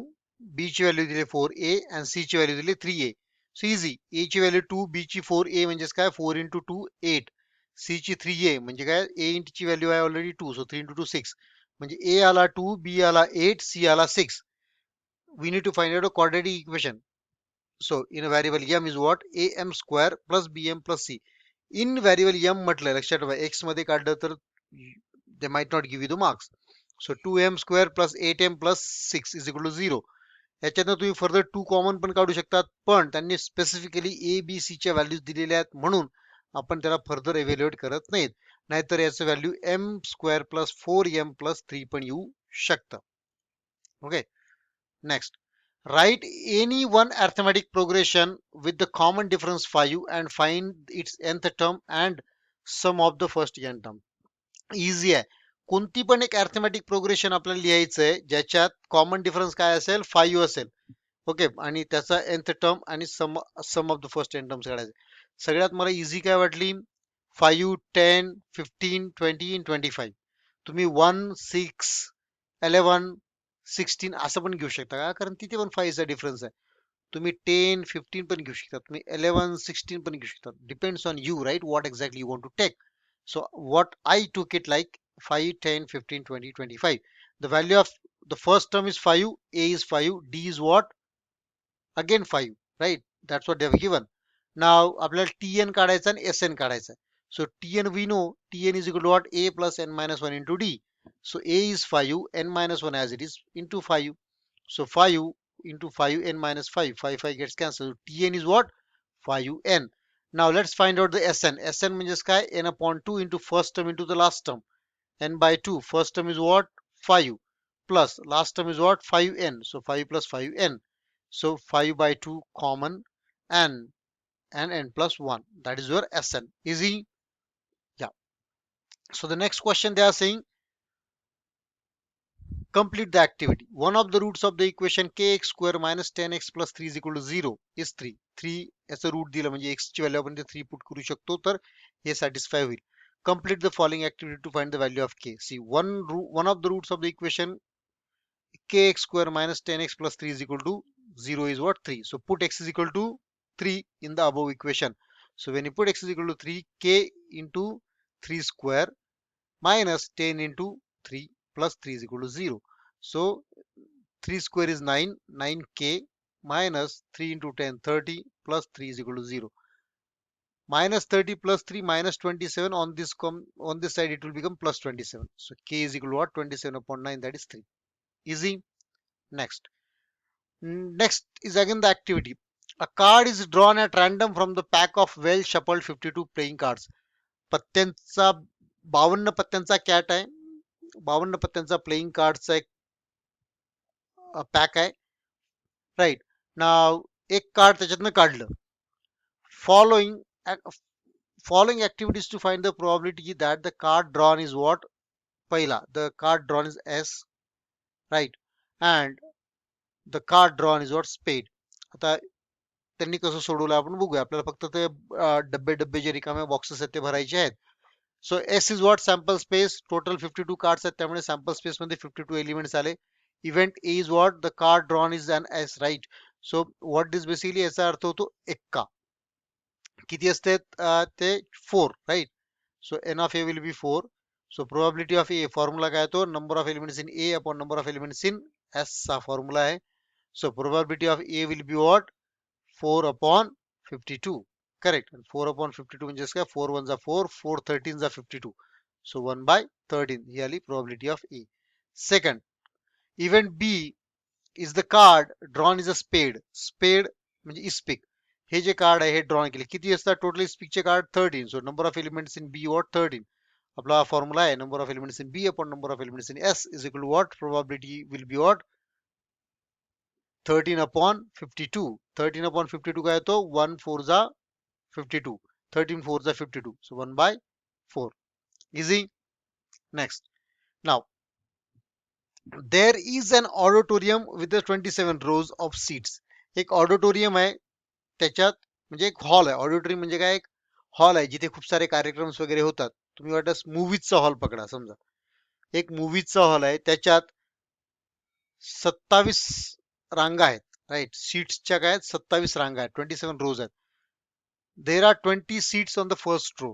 b ची value दिली आहे 4a and c ची value दिली आहे 3a. So easy. a ची व्हॅल्यू 2, b ची 4a म्हणजेच काय? 4 into 2 8. c ची 3a म्हणजे काय? a ची व्हॅल्यू आहे ऑलरेडी 2, सो 3 into 2 6. म्हणजे a आला 2, b आला 8, c आला 6. We need to find out a quadratic equation. So in a variable m is what? am square plus bm plus c. In variable m म्हटलं, लक्षात ठेवा, x मध्ये काढलं तर they might not give you the marks. So 2m square plus 8m plus 6 is equal to 0. याच्यातनं तुम्ही further 2 common पण काढू शकतात, पण त्यांनी स्पेसिफिकली a b c च्या व्हॅल्यूज दिलेल्या आहेत म्हणून आपण त्याला फर्दर इव्हॅल्युएट करत नाहीत. नाहीतर याचं value m square plus 4m plus 3 पण येऊ शकतं. Okay. Next, write any one arithmetic progression with the common difference 5 and find its nth term and sum of the first n term. Easy आहे. कोणती पण एक अर्थमॅटिक प्रोग्रेशन आपल्याला लिहायचं आहे ज्याच्यात कॉमन डिफरन्स काय असेल? 5 असेल. ओके, आणि त्याचा nth टर्म आणि sum of the first n terms काढायचे. सगळ्यात मला इझी काय वाटली? 5 10 15 20 and 25. तुम्ही 1 6 11 16 असं पण घेऊ शकता का? कारण तिथे पण 5 चा डिफरन्स आहे. तुम्ही 10 15 पण घेऊ शकता, तुम्ही 11 16 पण घेऊ शकता. Depends on you, right, what exactly you want to take. So what I took it like 5 10 15 20 25. The value of the first term is 5, a is 5, d is what? Again 5, right? That's what they have given. Now आपल्याला tn काढायचा आणि sn काढायचा. So tn we know, tn is equal to what? A plus n minus 1 into d. So a is 5, n minus 1 as it is into 5. So 5 into 5, n minus 5, 5 5 gets cancelled. tn is what? 5n. Now let's find out the Sn. Sn means काय? N upon 2 into first term into the last term. N by 2. First term is what? 5. Plus last term is what? 5n. So 5 plus 5n. So 5 by 2 common and n plus 1. That is your Sn. Easy? Yeah. So the next question they are saying, complete the activity. One of the roots of the equation kx square minus 10x plus 3 is equal to 0 is 3. 3 याचं root दिलं म्हणजे x ची value आपण ते 3 put करू शकतो, तर हे satisfy होईल. complete the following activity to find the value of k. See, one of the roots of the equation kx square minus 10x plus 3 is equal to 0 is what? 3. So put x is equal to 3 in the above equation. So when you put x is equal to 3, k into 3 square minus 10 into 3 plus 3 is equal to 0. So 3 square is 9, 9k minus 3 into 10, 30 plus 3 is equal to 0. Minus 30 plus 3 minus 27 on this side it will become plus 27. So k is equal to what? 27 upon 9, that is 3. Easy. Next. Next is again the activity. A card is drawn at random from the pack of well shuffled 52 playing cards. पत्त्यांचा 52 पत्त्यांचा cat आहे. 52 पत्त्यांचा playing कार्डचा एक pack आहे. Right नाव एक card त्याच्यातनं काढलं. Following activities to find the probability that the card drawn is what? पहिला, the card drawn is S, right? And the card drawn is what? Spade. आता त्यांनी कसं सोडवलं आपण बघूया. आपल्याला फक्त ते डब्बे डब्बे जे रिकामे बॉक्सेस आहेत ते भरायचे आहेत. So S is what? Sample space. Total 52 cards आहेत, त्यामुळे सॅम्पल स्पेस मध्ये 52 एलिमेंट्स आले. Event A is what? The card drawn is an ace, right? So what is basically याचा अर्थ होतो एक्का. किती असते ते? 4, right? So n of A will be 4. So probability of A formula काय तो? Number of elements in A upon number of elements in S चा फॉर्म्युला आहे. So probability of A will be what? 4 upon 52. Correct. And 4 upon 52 म्हणजे काय? 4 1 4, 4 13 52. So 1 by 13. ही आली probability of A. Second, event B is the card drawn is a spade. Spade म्हणजे इस्पिक. हे जे card आहे हे drawn केले. किती असतात total इस्पिकचे card? 13. So number of elements in B what? 13. आपला formula आहे number of elements in B upon number of elements in S is equal to what? Probability will be what? 13 upon 52. 13 upon 52 काय येतो? 1 4 जा 52. 13 4 जा 52. So 1 by 4. Easy. Next. Now, there is an auditorium with the 27 rows of seats. एक auditorium आहे, त्याच्यात म्हणजे एक hall आहे. ऑडिटोरियम म्हणजे काय? एक हॉल आहे जिथे खूप सारे कार्यक्रम वगैरे होतात. तुम्ही वाटत मूवीजचा हॉल पकडा. समजा एक मूवीजचा हॉल आहे, त्याच्यात 27 रांगा आहेत, राईट? सीट्सच्या काय आहेत? 27 रांगा आहेत. 27 रोज आहेत. There are 20 seats on the first row.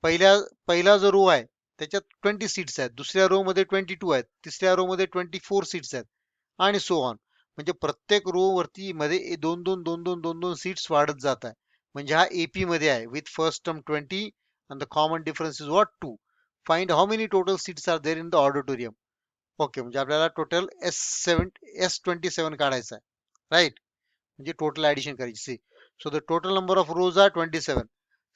पहिला जो रो आहे त्याच्यात 20 सीट्स आहेत. दुसऱ्या रो मध्ये 22 आहेत. तिसऱ्या रो मध्ये 24 सीट्स आहेत आणि सो ऑन. म्हणजे प्रत्येक रो वरती मध्ये 2 सीट्स वाढत जात आहे. म्हणजे हा एपी मध्ये आहे. With first term 20 and the common difference is what? 2. Find how many total seats are there in the auditorium. Okay, म्हणजे आपल्याला टोटल S27 काढायचा आहे, राईट? म्हणजे टोटल ऍडिशन करायची. So the total number of rows are 27.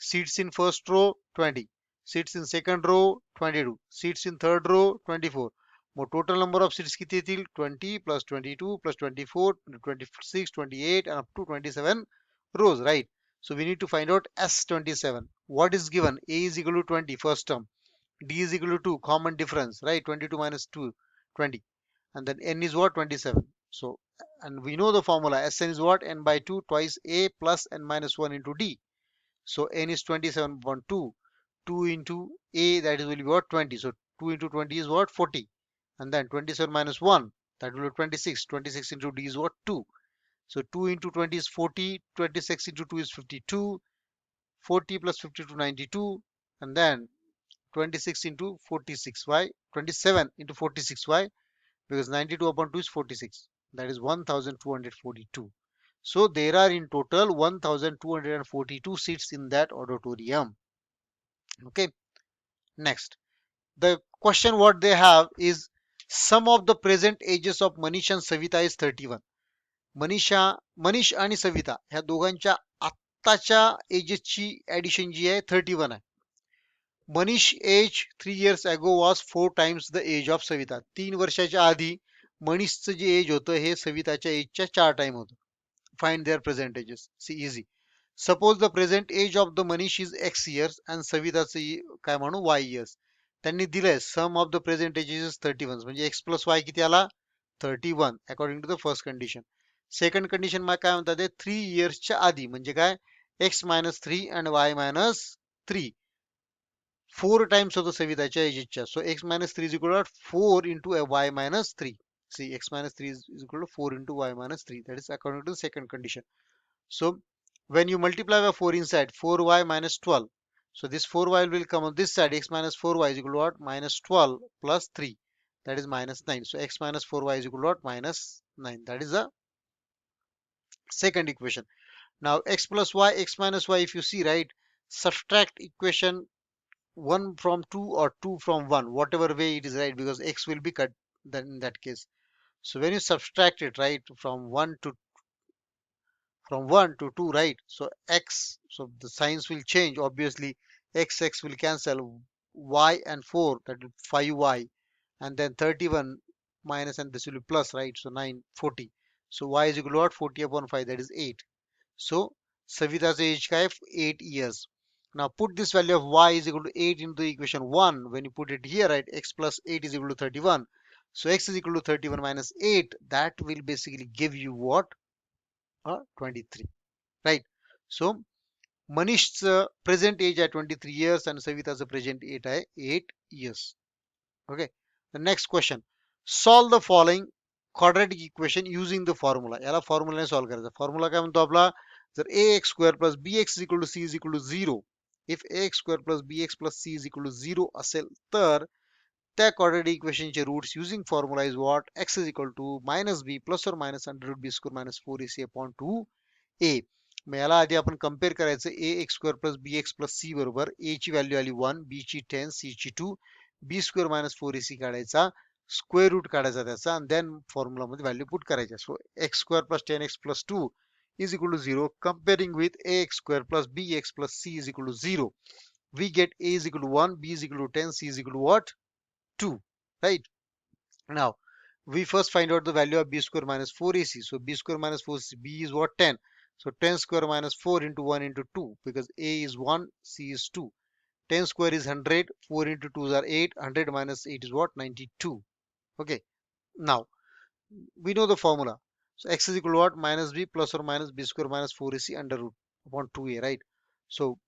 Seats in first row 20, seats in second row 22, seats in third row 24. मग total number of seats किती येतील? 20 plus 22 plus 24 26 28 and up to 27 rows, right? So we need to find out S27. What is given? A is equal to 20, first term. D is equal to 2, common difference, right? 22 minus 2, 20. And then N is what? 27. So, and we know the formula. Sn is what? N by 2 twice A plus N minus 1 into D. So N is 27.2. 2 into A, that is will be what? 20. So 2 into 20 is what? 40. And then 27 minus 1, that will be 26. 26 into D is what? 2. So 2 into 20 is 40. 26 into 2 is 52. 40 plus 52, 92. And then 26 into 46y, 27 into 46y, because 92 upon 2 is 46. That is 1242. So there are in total 1242 seats in that auditorium. Okay. Next, the question what they have is sum of the present ages of Manish and Savita is 31. Manish आणि सविता ह्या दोघांच्या आत्ताच्या एजेसची addition जी आहे 31 आहे. Manish age 3 years ago was 4 times the age of Savita. 3 वर्षाच्या आधी मनीषचं जे एज होतं हे सविताच्या एजच्या 4 टाइम होतं. Find their present ages. See easy. Suppose the present age of the Manish is x years and सविताचं काय म्हणू y years. त्यांनी दिलंय sum of the present ages 31, म्हणजे x प्लस y किती आला? 31 according to the first condition. Second condition मध्ये काय म्हणतात? 3 yearsच्या आधी म्हणजे काय? x minus 3 and y minus 3. 4 times of the सविताच्या एजेसच्या. So x minus 3 is equal to 4 into a y minus 3. See, x minus 3 is equal to 4 into y minus 3. That is according to the second condition. So when you multiply by 4 inside, 4y minus 12. So this 4y will come on this side. X minus 4y is equal to what? Minus 12 plus 3. That is minus 9. So x minus 4y is equal to what? Minus 9. That is the second equation. Now x plus y, x minus y, if you see, right, subtract equation 1 from 2 or 2 from 1, whatever way it is, right, because x will be cut then in that case. So when you subtract it, right, from 1 to 2, right, so x, so the signs will change, obviously. X will cancel, y and 4, that will 5y, and then 31 minus, and this will be plus, right, so 9, 40. So y is equal to what? 40 upon 5, that is 8. So Savita's age काय 8 years. Now put this value of y is equal to 8 into the equation 1. When you put it here, right, x plus 8 is equal to 31. So x is equal to 31 minus 8. That will basically give you what? 23. Right. So Manish's present age at 23 years and Savita's present age at 8 years. Okay. The next question. Solve the following quadratic equation using the formula. याला फॉर्म्युलाने solve करायचा. Formula काय म्हणतो आपला? जर ax square plus bx is equal to c is equal to 0. If ax square plus bx plus c is equal to 0 असेल तर त्या quadratic equation चे roots using formula is what? X is equal to minus b plus or minus under root b square minus 4ac upon 2a. मग याला आधी आपण compare करायचं ax square plus bx plus c बरोबर. a ची value आली 1, b ची 10, c ची 2, b square minus 4ac काढायचा, स्क्वेअर रूट काढायचा त्याचा, आणि देन फॉर्म्युला मध्ये व्हॅल्यू पुट करायच्या. So x square plus 10x plus 2 is equal to 0. Comparing with ax square plus bx plus c is equal to 0. We get a is equal to 1, b is equal to 10, c is equal to what? 2. Right? Now, we first find out the value of b square minus 4ac. So b square minus 4ac, b is what? 10. So 10 square minus 4 into 1 into 2, because a is 1, c is 2. 10 square is 100, 4 into 2 are 8, 100 minus 8 is what? 92. Okay, now we know the formula. So x is equal to what? Minus b plus or minus b square minus 4ac under root upon 2a, right? So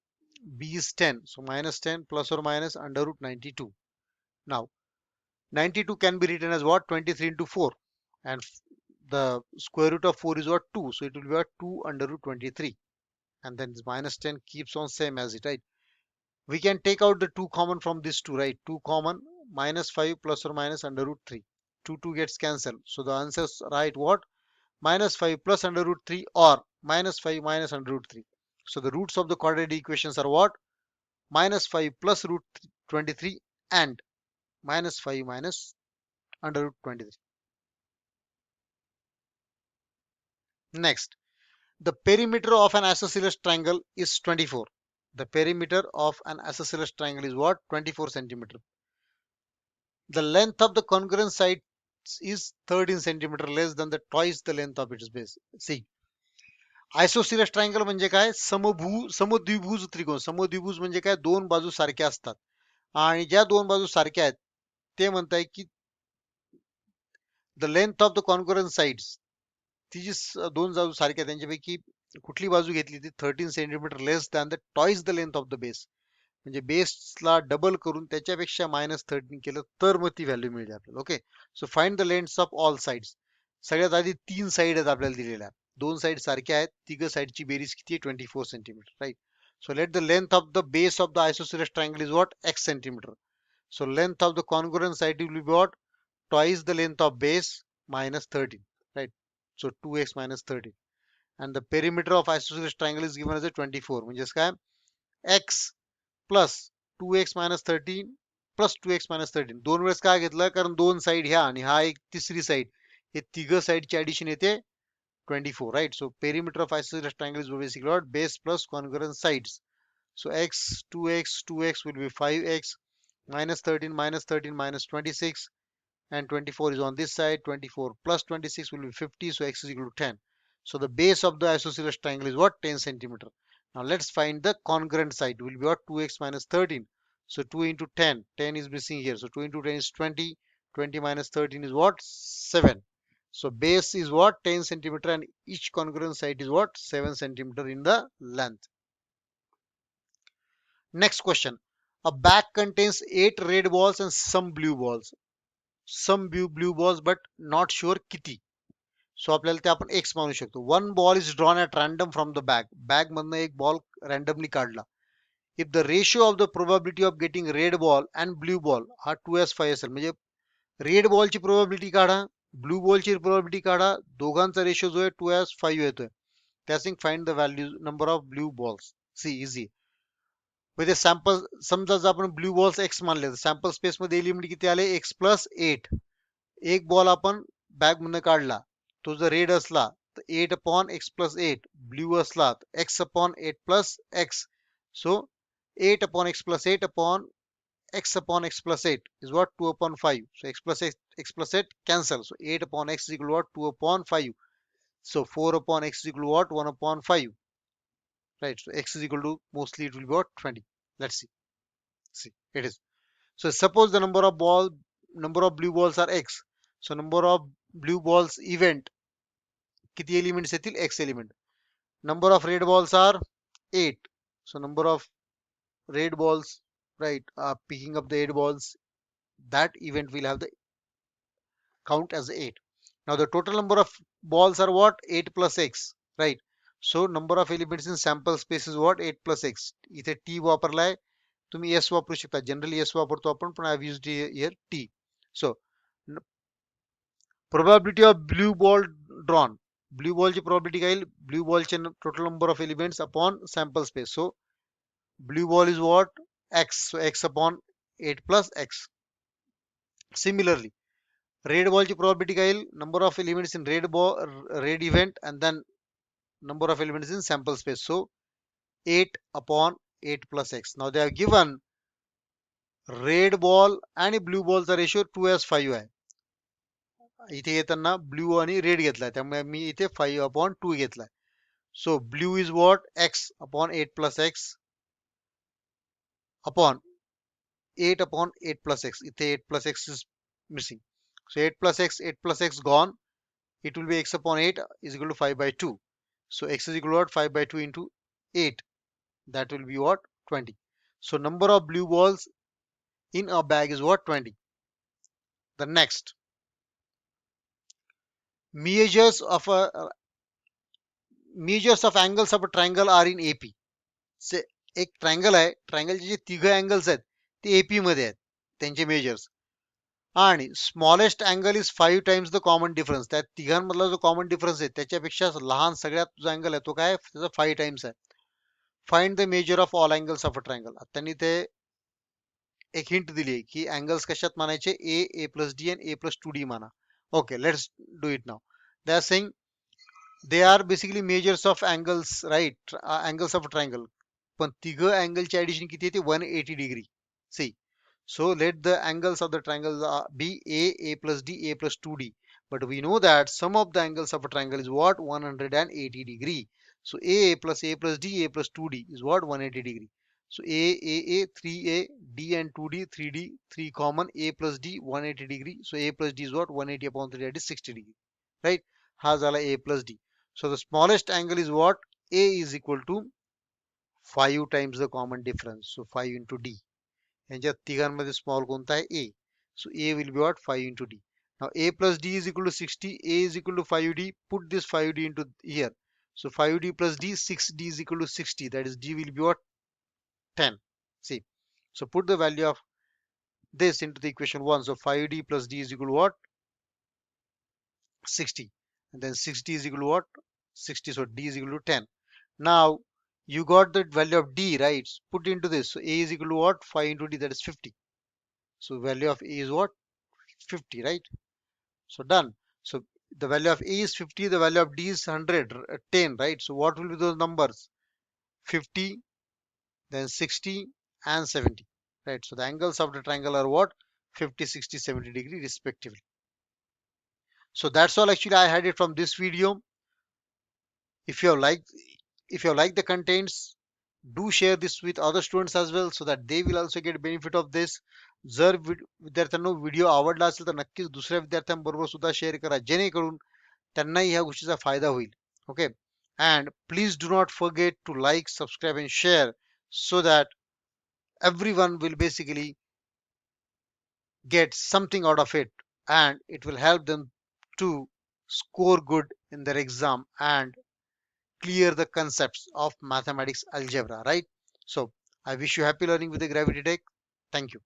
b is 10, so minus 10 plus or minus under root 92. Now 92 can be written as what? 23 into 4, and the square root of 4 is what? 2, so it will be what? 2 under root 23, and then this minus 10 keeps on same as it, right? We can take out the 2 common from this 2, right? 2 common, minus 5 plus or minus under root 3. 2 gets cancelled. So the answer is right what? Minus 5 plus under root 3 or minus 5 minus under root 3. So the roots of the quadratic equations are what? Minus 5 plus root 23 and minus 5 minus under root 23. Next, the perimeter of an isosceles triangle is 24. The perimeter of an isosceles triangle is what? 24 centimeter. The length of the congruent sides is 13 centimeter less than the twice the length of its base. See, isosceles triangle म्हणजे काय? समद्विभुज त्रिकोण. समद्विभुज म्हणजे काय? दोन बाजू सारख्या असतात, आणि ज्या दोन बाजू सारख्या आहेत ते म्हणताय की the length of the congruent sides, ती जी दोन बाजू सारख्या त्यांच्यापैकी कुठली बाजू घेतली ती 13 centimetre less than the twice the length of the base. म्हणजे बेसला डबल करून त्याच्यापेक्षा -13 केलं तर मग ती व्हॅल्यू मिळते आपल्याला. Okay, so find the lengths of all sides. सगळ्यात आधी 3 साइड आहेत आपल्याला दिलेल्या, दोन साइड सारख्या आहेत, तिघ साइडची बेरीज किती आहे? 24 centimetre, right? So let the length of the base of the isosceles triangle is what? x centimetre. So length of the congruent side will be what? Twice the length of base minus 13, right? So 2x minus 13. And the perimeter of isosceles triangle is given as a 24. म्हणजेच काय? x plus 2x minus 13 plus 2x minus 13. दोन वेळेस काय घेतलं? कारण दोन side ह्या आणि हा एक तिसरी साइड, हे तिघ साइडची ऍडिशन येते 24, right? So perimeter of isosceles triangle is basically what? Base plus congruent sides. So x, 2x will be 5x, minus 13 minus 26, and 24 is on this side. 24 plus 26 will be 50, so x is equal to 10. So the base of the isosceles triangle is what? 10 centimeter. Now let's find the congruent side. Will be what? 2x minus 13. So 2 into 10, 10 is missing here, so 2 into 10 is 20, 20 minus 13 is what? 7. So base is what? 10 centimeter, and each congruent side is what? 7 centimeter in the length. Next question. A bag contains 8 red balls and some blue balls. Some blue balls, but not sure किती. सो आपल्याला ते आपण x मानू शकतो. One ball is drawn at random from the bag. Bag मधनं एक ball randomly काढला. If the ratio of the probability of getting red ball and blue ball हा 2s5 असेल, म्हणजे रेड बॉलची प्रोबॅबिलिटी काढा, ब्लू बॉलची प्रोबॅबिलिटी काढा, दोघांचा रेशिओ जो आहे 2s5 येतोय. त्यासिंग find the value number of blue balls. See easy. म्हणजे सॅम्पल समजा जर आपण ब्ल्यू बॉल्स एक्स मानले तर सॅम्पल स्पेस मध्ये एलिमेंट किती आले, x+8. एक बॉल आपण बॅग मधनं काढला, तो जर रेड असला तर 8/x+8, ब्ल्यू असला तर x/8+x. So 8/x+8 upon x/x+8 is what, 2/5. So x+8 cancel. So 8/x is equal to what, 2/5. So 4/x is equal to what, 1/5. Right. So x is equal to, mostly it will be what, 20. Let's see. See, it is. So suppose the number of blue balls are x. So number of blue balls event किती elements येतील, x element. Number of red balls are 8. So number of red balls, right, picking up the 8 balls, that event will have the count as 8. Now the total number of balls are what, 8 plus x, right. So number of elements in sample space is what, 8 plus x. इथे t वापरलाय, तुम्ही s वापरू शकता. Generally s वापरतो आपण, पण I have used here t. So probability of blue ball drawn. Blue ball ची probability काय येईल, blue ball चे total number of elements upon sample space. So blue ball is what, x. So x upon 8 plus x. Similarly, red ball ची probability काय येईल, number of elements in red event and then number of elements in sample space. So 8 upon 8 plus x. Now they have given red ball आणि blue ball चा ratio 2s5 आहे. इथे येताना blue आणि red घेतलाय, त्यामुळे मी इथे 5/2 घेतलाय. So blue is what, x upon 8 plus x upon 8/8 plus x. इथे 8 plus x is missing. So 8 plus x gone. It will be x upon 8 is equal to 5/2. So x is equal to what, 5/2 into 8. That will be what, 20. So number of blue balls in a bag is what, 20. The next, measures of angles of a triangle are in AP. से एक triangle आहे, ट्रायंगलचे जे तिघ angles आहेत ते AP मध्ये आहेत, त्यांचे measures. आणि smallest angle is 5 times the common difference. त्या तिघांमधला जो कॉमन डिफरन्स आहे त्याच्यापेक्षा लहान सगळ्यात जो अँगल आहे तो काय, त्याचा 5 टाइम्स आहे. Find the measure of all angles of a triangle. त्यांनी ते एक हिंट दिली आहे की अँगल्स कशात मानायचे, a+d आणि a+2d माना. Okay, let's do it now. They are saying they are basically measures of angles, right, angles of a triangle. पण तिघ अँगलची ऍडिशन किती येते, 180 degree. See, so let the angles of the triangle be a plus d, a+2d. But we know that sum of the angles of a triangle is what, 180 degree. So a plus d, a+2d is what, 180 degree. So a 3a, d and 2d, 3d, 3 common, a plus d 180 degree. So a plus d is what, 180 upon 3, that is 60 degree, right. हा झाला a plus d. So the smallest angle is what, a is equal to 5 times the common difference. So 5 into d. यांच्यात तिघांमध्ये small कोणता आहे, a. So a will be what, 5 into d. Now a plus d is equal to 60. A is equal to 5d. Put this 5d into here. So 5d plus d, 6d is equal to 60. That is d will be what, 10. See. So put the value of this into the equation 1. So 5d plus d is equal to what, 60. And then 60 is equal to what, 60. So d is equal to 10. Now you got the value of d, right? Put into this. So a is equal to what, 5 into d, that is 50. So value of a is what, 50, right? So done. So the value of a is 50, the value of d is 100, 10, right? So what will be those numbers? 50, then 60 and 70, right? So the angles of the triangle are what, 50, 60, 70 degree respectively. So that's all actually I had it from this video. If you have liked the contents, do share this with other students as well, so that they will also get benefit of this. जर विद्यार्थ्यांना video आवडला असेल तर नक्कीच दुसऱ्या विद्यार्थ्यांबरोबर सुद्धा share करा, जेणेकरून त्यांनाही ह्या गोष्टीचा फायदा होईल. Okay, and please do not forget to like, subscribe and share, so that everyone will basically get something out of it, and it will help them to score good in their exam and clear the concepts of mathematics algebra, right? So I wish you happy learning with the Gravity Tech. Thank you.